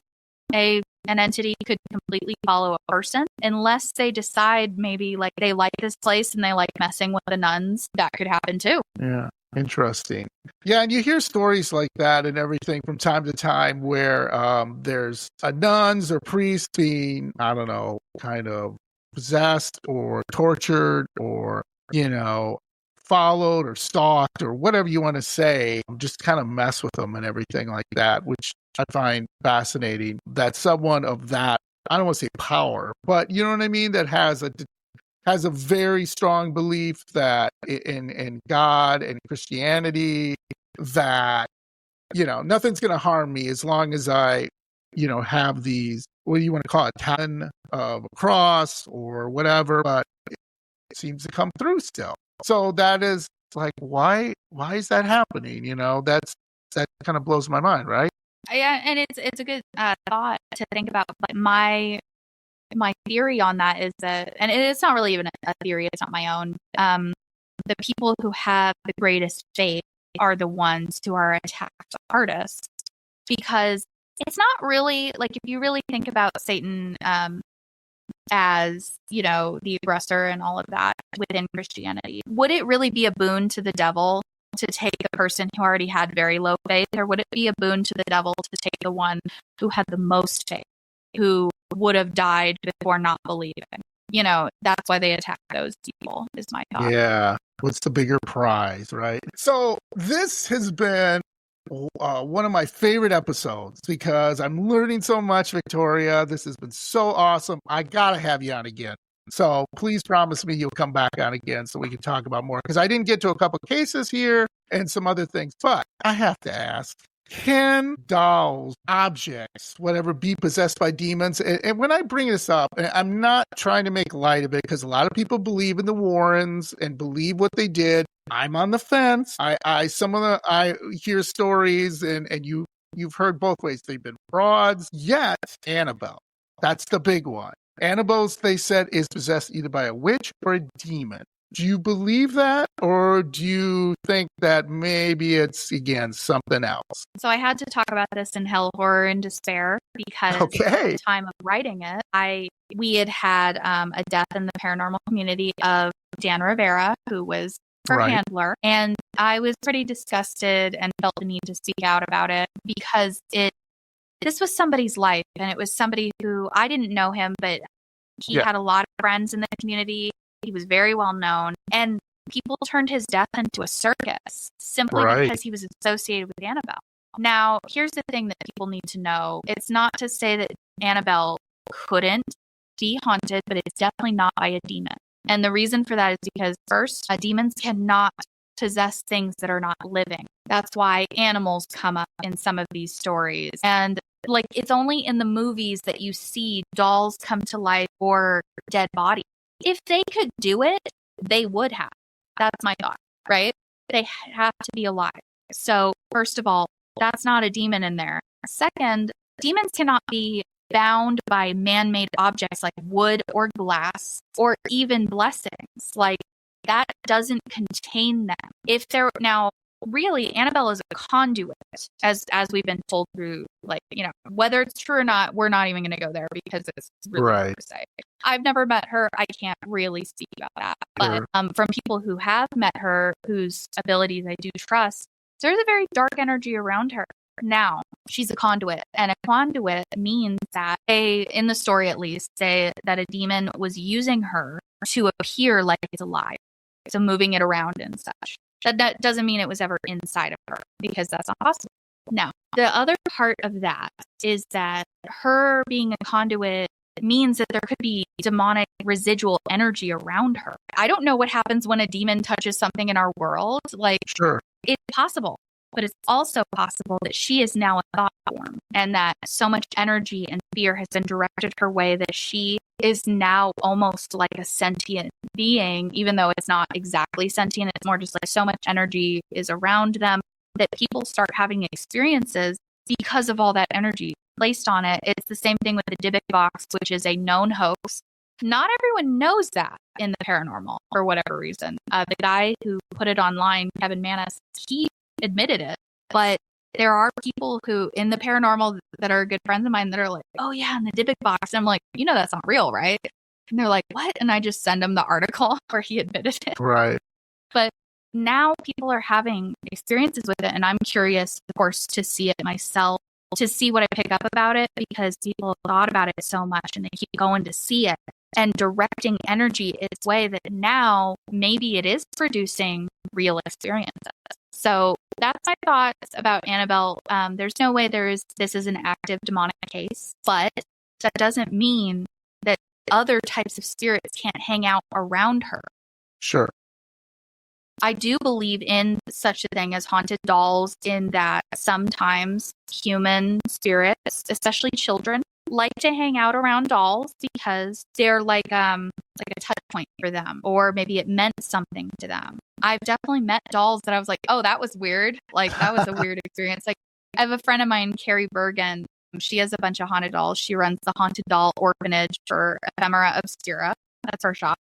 an entity could completely follow a person unless they decide maybe like they like this place and they like messing with the nuns. That could happen too. Yeah. Interesting. Yeah, and you hear stories like that and everything from time to time where there's nuns or priests being, I don't know, kind of possessed or tortured or, followed or stalked or whatever you want to say, just kind of mess with them and everything like that, which I find fascinating that someone of that, I don't want to say power, but you know what I mean, that has a very strong belief that in God and Christianity, that, nothing's going to harm me as long as I, have these, what do you want to call it, talon of a cross or whatever, but it seems to come through still. So that is like, why is that happening? That kind of blows my mind, right? Yeah, and it's a good thought to think about. But my theory on that is that, and it's not really even a theory, it's not my own, the people who have the greatest faith are the ones who are attacked hardest, because it's not really, like, if you really think about Satan as, the aggressor and all of that within Christianity, would it really be a boon to the devil to take a person who already had very low faith, or would it be a boon to the devil to take the one who had the most faith, who would have died before not believing? That's why they attack those people, is my thought. Yeah. What's the bigger prize, right? So this has been one of my favorite episodes because I'm learning so much, Victoria. This has been so awesome. I got to have you on again. So please promise me you'll come back on again so we can talk about more, because I didn't get to a couple cases here and some other things. But I have to ask, Can dolls, objects, whatever, be possessed by demons? And when I bring this up, and I'm not trying to make light of it because a lot of people believe in the Warrens and believe what they did. I'm on the fence. I hear stories, and you've heard both ways. They've been frauds. Yet Annabelle, that's the big one. Annabelle's, they said, is possessed either by a witch or a demon. Do you believe that, or do you think that maybe it's, again, something else? So I had to talk about this in Hell, Horror, and Despair because at the time of writing it, we had a death in the paranormal community of Dan Rivera, who was her handler, and I was pretty disgusted and felt the need to speak out about it because this was somebody's life, and it was somebody who, I didn't know him, but he had a lot of friends in the community. He was very well known, and people turned his death into a circus simply because he was associated with Annabelle. Now, here's the thing that people need to know. It's not to say that Annabelle couldn't be haunted, but it's definitely not by a demon. And the reason for that is because, first, demons cannot possess things that are not living. That's why animals come up in some of these stories. And like, it's only in the movies that you see dolls come to life or dead bodies. If they could do it, they would have. That's my thought, right? They have to be alive. So, first of all, that's not a demon in there. Second, demons cannot be bound by man-made objects like wood or glass or even blessings. Like, that doesn't contain them. If they're now, really, Annabelle is a conduit, as we've been told through, like, you know, whether it's true or not, we're not even going to go there because it's really hard to say. I've never met her. I can't really speak about that. But from people who have met her, whose abilities I do trust, there's a very dark energy around her. Now, she's a conduit, and a conduit means that they, in the story at least, say that a demon was using her to appear like it's alive. So moving it around and such. That doesn't mean it was ever inside of her, because that's not possible. Now, the other part of that is that her being a conduit means that there could be demonic residual energy around her. I don't know what happens when a demon touches something in our world. Like, it's possible, but it's also possible that she is now a thought form, and that so much energy and fear has been directed her way that she is now almost like a sentient being, even though it's not exactly sentient. It's more just like so much energy is around them that people start having experiences because of all that energy placed on it. It's the same thing with the Dybbuk box, which is a known hoax. Not everyone knows that in the paranormal for whatever reason. The guy who put it online, Kevin Manis, he admitted it, but there are people who in the paranormal that are good friends of mine that are like, oh yeah, in the Dybbuk box. And I'm like, you know, that's not real, right? And they're like, what? And I just send them the article where he admitted it. Right. But now people are having experiences with it. And I'm curious, of course, to see it myself, to see what I pick up about it, because people have thought about it so much and they keep going to see it and directing energy its way that now maybe it is producing real experiences. So that's my thoughts about Annabelle. There's no way this is an active demonic case, but that doesn't mean that other types of spirits can't hang out around her. Sure. I do believe in such a thing as haunted dolls, in that sometimes human spirits, especially children, like to hang out around dolls because they're like a touch point for them, or maybe it meant something to them. I've definitely met dolls that I was like, oh, that was weird. Like, that was a weird experience. Like, I have a friend of mine, Carrie Bergen. She has a bunch of haunted dolls. She runs the Haunted Doll Orphanage for Ephemera Obscura. That's her shop.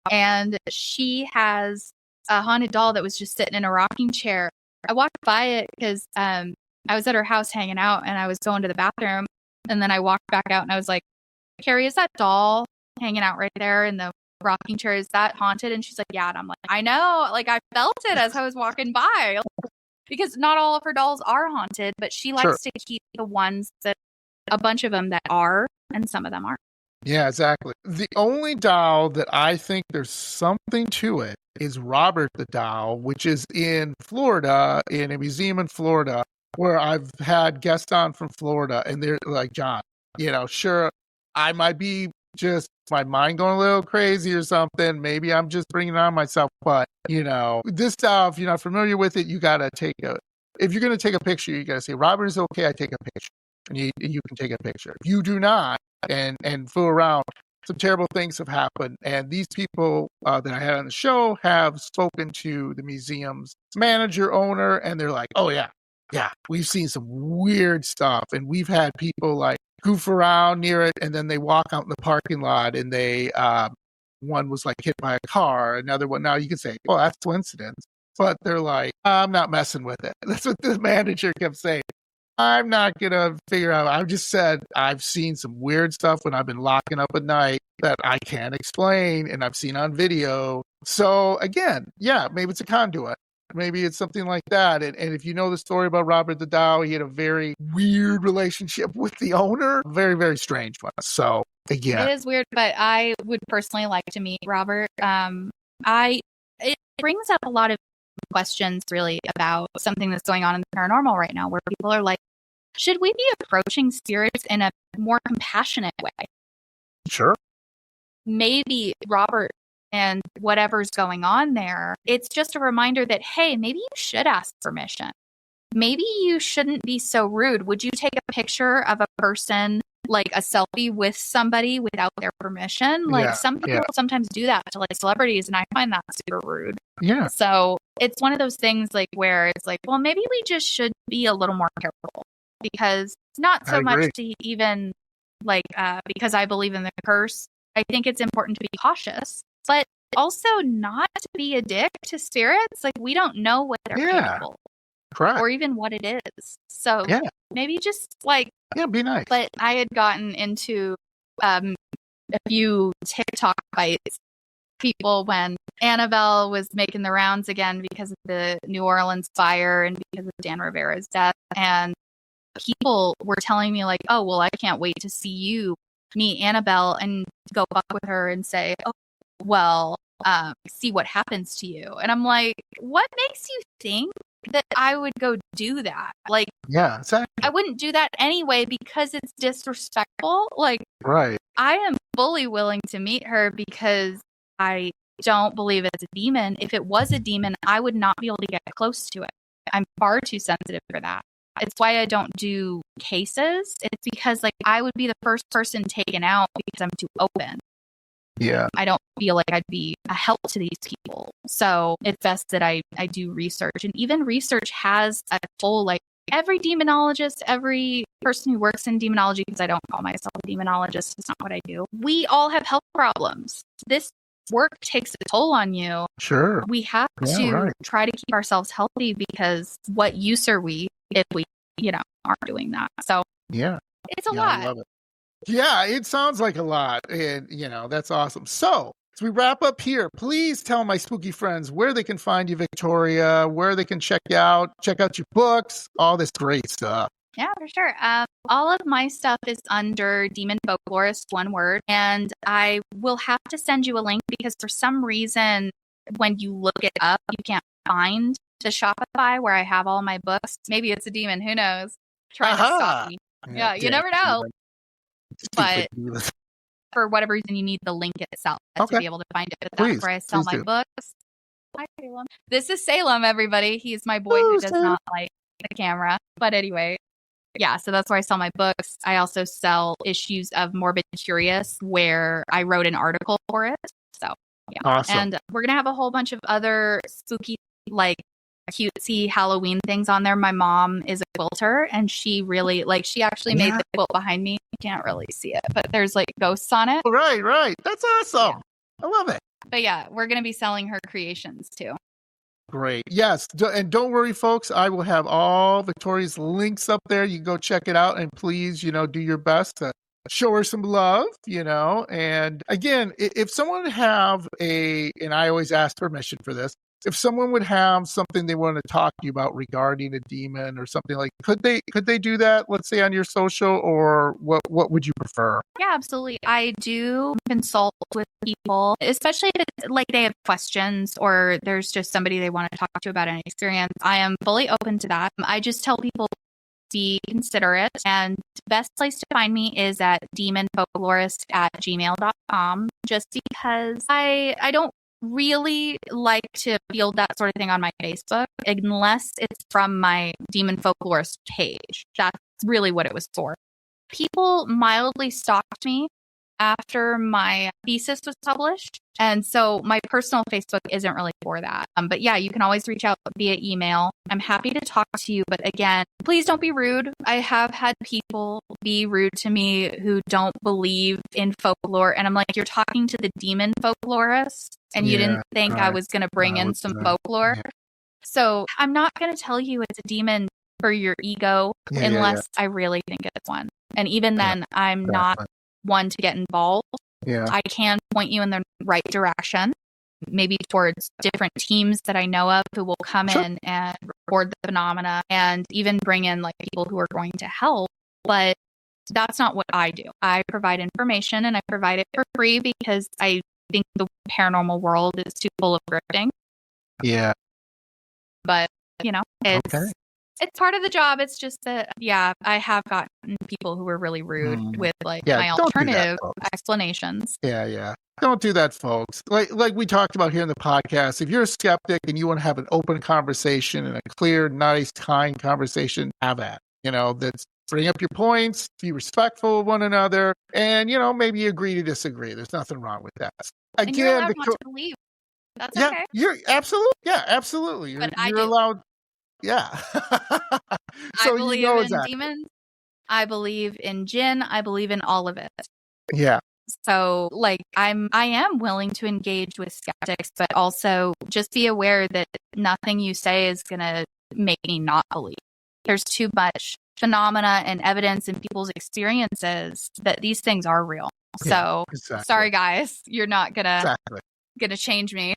And she has a haunted doll that was just sitting in a rocking chair. I walked by it because I was at her house hanging out, and I was going to the bathroom. And then I walked back out and I was like, Carrie, is that doll hanging out right there in the rocking chair? Is that haunted? And she's like, yeah. And I'm like, I know. Like, I felt it as I was walking by. Because not all of her dolls are haunted, but she likes to keep the ones that, a bunch of them that are, and some of them aren't. Yeah, exactly. The only doll that I think there's something to it is Robert the Doll, which is in Florida, in a museum in Florida, where I've had guests on from Florida, and they're like, John, you know, sure, I might be just my mind going a little crazy or something. Maybe I'm just bringing it on myself, but, you know, this doll, if you're not familiar with it, you got to take a if you're going to take a picture, you got to say, Robert is okay, I take a picture. And you can take a picture. If you do not, and fool around, some terrible things have happened. And these people that I had on the show have spoken to the museum's manager, owner, and they're like, oh, yeah, we've seen some weird stuff. And we've had people like goof around near it, and then they walk out in the parking lot, and they, one was like hit by a car, another one, now you can say, oh, that's coincidence. But they're like, I'm not messing with it. That's what the manager kept saying. I'm not going to figure out. I just said I've seen some weird stuff when I've been locking up at night that I can't explain, and I've seen on video. So again, yeah, maybe it's a conduit. Maybe it's something like that. And if you know the story about Robert the Dow, he had a very weird relationship with the owner. Very, very strange one. So again, it is weird, but I would personally like to meet Robert. It brings up a lot of questions really about something that's going on in the paranormal right now, where people are like, should we be approaching spirits in a more compassionate way? Sure. Maybe Robert and whatever's going on there, it's just a reminder that, hey, maybe you should ask permission. Maybe you shouldn't be so rude. Would you take a picture of a person, like a selfie with somebody without their permission? Like some people sometimes do that to like celebrities, and I find that super rude. Yeah. So it's one of those things like where it's like, well, maybe we just should be a little more careful, because it's not so much to even like, because I believe in the curse. I think it's important to be cautious, but also not to be a dick to spirits. Like, we don't know what they're capable. Correct. Or even what it is. So maybe just like, be nice. But I had gotten into a few TikTok fights people when Annabelle was making the rounds again because of the New Orleans fire and because of Dan Rivera's death. And people were telling me like, oh, well, I can't wait to see you meet Annabelle and go fuck with her and say, oh, well, see what happens to you. And I'm like, what makes you think that I would go do that? Like, yeah, exactly. I wouldn't do that anyway because it's disrespectful. Like, right. I am fully willing to meet her because I don't believe it's a demon. If it was a demon, I would not be able to get close to it. I'm far too sensitive for that. It's why I don't do cases. It's because like I would be the first person taken out because I'm too open. Yeah. I don't feel like I'd be a help to these people. So it's best that I do research. And even research has a full, like, every demonologist, every person who works in demonology, because I don't call myself a demonologist, it's not what I do. We all have health problems. This work takes a toll on you. Sure. We have to try to keep ourselves healthy, because what use are we if we, aren't doing that? So it's a lot. I love it. Yeah, it sounds like a lot. And, that's awesome. So, as we wrap up here, please tell my spooky friends where they can find you, Victoria, where they can check your books, all this great stuff. Yeah, for sure. All of my stuff is under Demon Folklorist, one word. And I will have to send you a link because for some reason, when you look it up, you can't find the Shopify where I have all my books. Maybe it's a demon. Who knows? Trying to stop me. Yeah, you never know. But for whatever reason, you need the link itself to be able to find it. But that's where I sell my books. Hi, Salem. This is Salem, everybody. He's my boy who does not like the camera. But anyway, yeah, so that's where I sell my books. I also sell issues of Morbid Curious where I wrote an article for it. So, yeah. Awesome. And we're going to have a whole bunch of other spooky, like, cutesy Halloween things on there. My mom is a quilter, and she really she actually made the quilt behind me. You can't really see it, but there's like ghosts on it. Right. That's awesome. I love it. But yeah, we're going to be selling her creations too. Great. Yes. And don't worry, folks. I will have all Victoria's links up there. You can go check it out, and please, do your best to show her some love, And again, if someone would have and I always ask permission for this, if someone would have something they want to talk to you about regarding a demon or something, like, could they do that, let's say on your social, or what would you prefer? Yeah, absolutely. I do consult with people, especially if it's like they have questions or there's just somebody they want to talk to about an experience. I am fully open to that. I just tell people be considerate, and the best place to find me is at demonfolklorist@gmail.com, just because I don't really like to field that sort of thing on my Facebook unless it's from my Demon Folklorist page. That's really what it was for. People mildly stalked me after my thesis was published. And so my personal Facebook isn't really for that. But yeah, you can always reach out via email. I'm happy to talk to you. But again, please don't be rude. I have had people be rude to me who don't believe in folklore. And I'm like, you're talking to the demon folklorist and you didn't think I was going to bring in some folklore. Yeah. So I'm not going to tell you it's a demon for your ego unless I really think it's one. And even then, I'm not one to get involved. Yeah. I can point you in the right direction, maybe towards different teams that I know of who will come in and record the phenomena and even bring in like people who are going to help. But that's not what I do. I provide information and I provide it for free because I think the paranormal world is too full of grifting. Yeah. But, you know, it's part of the job. It's just that, I have gotten people who were really rude with like my alternative explanations. Yeah. Don't do that, folks. Like we talked about here in the podcast, if you're a skeptic and you want to have an open conversation and a clear, nice, kind conversation, have that. You know, that's bring up your points, be respectful of one another, and, you know, maybe agree to disagree. There's nothing wrong with that. Again, and you're allowed not to believe. That's okay. You're absolutely. Yeah, absolutely. You're allowed. Yeah. So I believe in demons. I believe in Jinn. I believe in all of it. Yeah. So like I am willing to engage with skeptics, but also just be aware that nothing you say is going to make me not believe. There's too much phenomena and evidence in people's experiences that these things are real. So sorry guys, you're not gonna change me.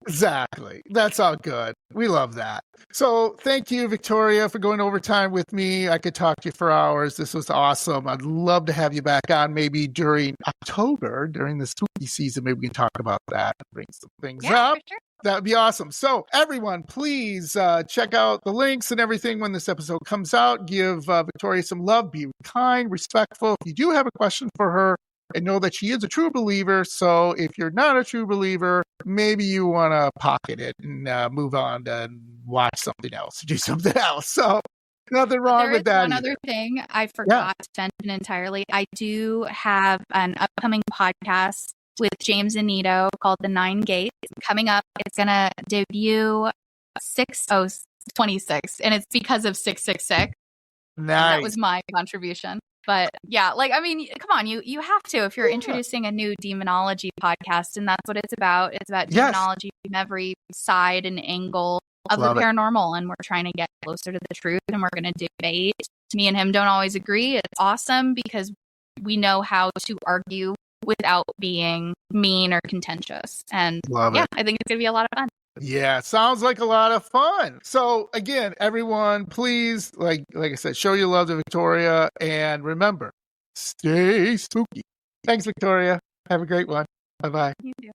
Exactly. That's all good. We love that. So thank you, Victoria, for going overtime with me. I could talk to you for hours. This was awesome. I'd love to have you back on maybe during October, during the spooky season. Maybe we can talk about that and bring some things up. Sure. That would be awesome. So everyone, please check out the links and everything when this episode comes out. Give Victoria some love. Be kind, respectful. If you do have a question for her, and know that she is a true believer. So if you're not a true believer, maybe you want to pocket it and move on and watch something else, do something else. So nothing wrong with that. One other thing I forgot to mention entirely. I do have an upcoming podcast with James and Nito called The 9 Gates coming up. It's going to debut 26, and it's because of 666. Nice. That was my contribution. But yeah, like, I mean, come on, you have to, if you're introducing a new demonology podcast, and that's what it's about. It's about demonology from every side and angle of the paranormal. And we're trying to get closer to the truth, and we're going to debate. Me and him don't always agree. It's awesome because we know how to argue without being mean or contentious. And I think it's going to be a lot of fun. Yeah, sounds like a lot of fun. So again, everyone, please, like I said, show your love to Victoria, and remember, stay spooky. Thanks, Victoria. Have a great one. Bye-bye. You too.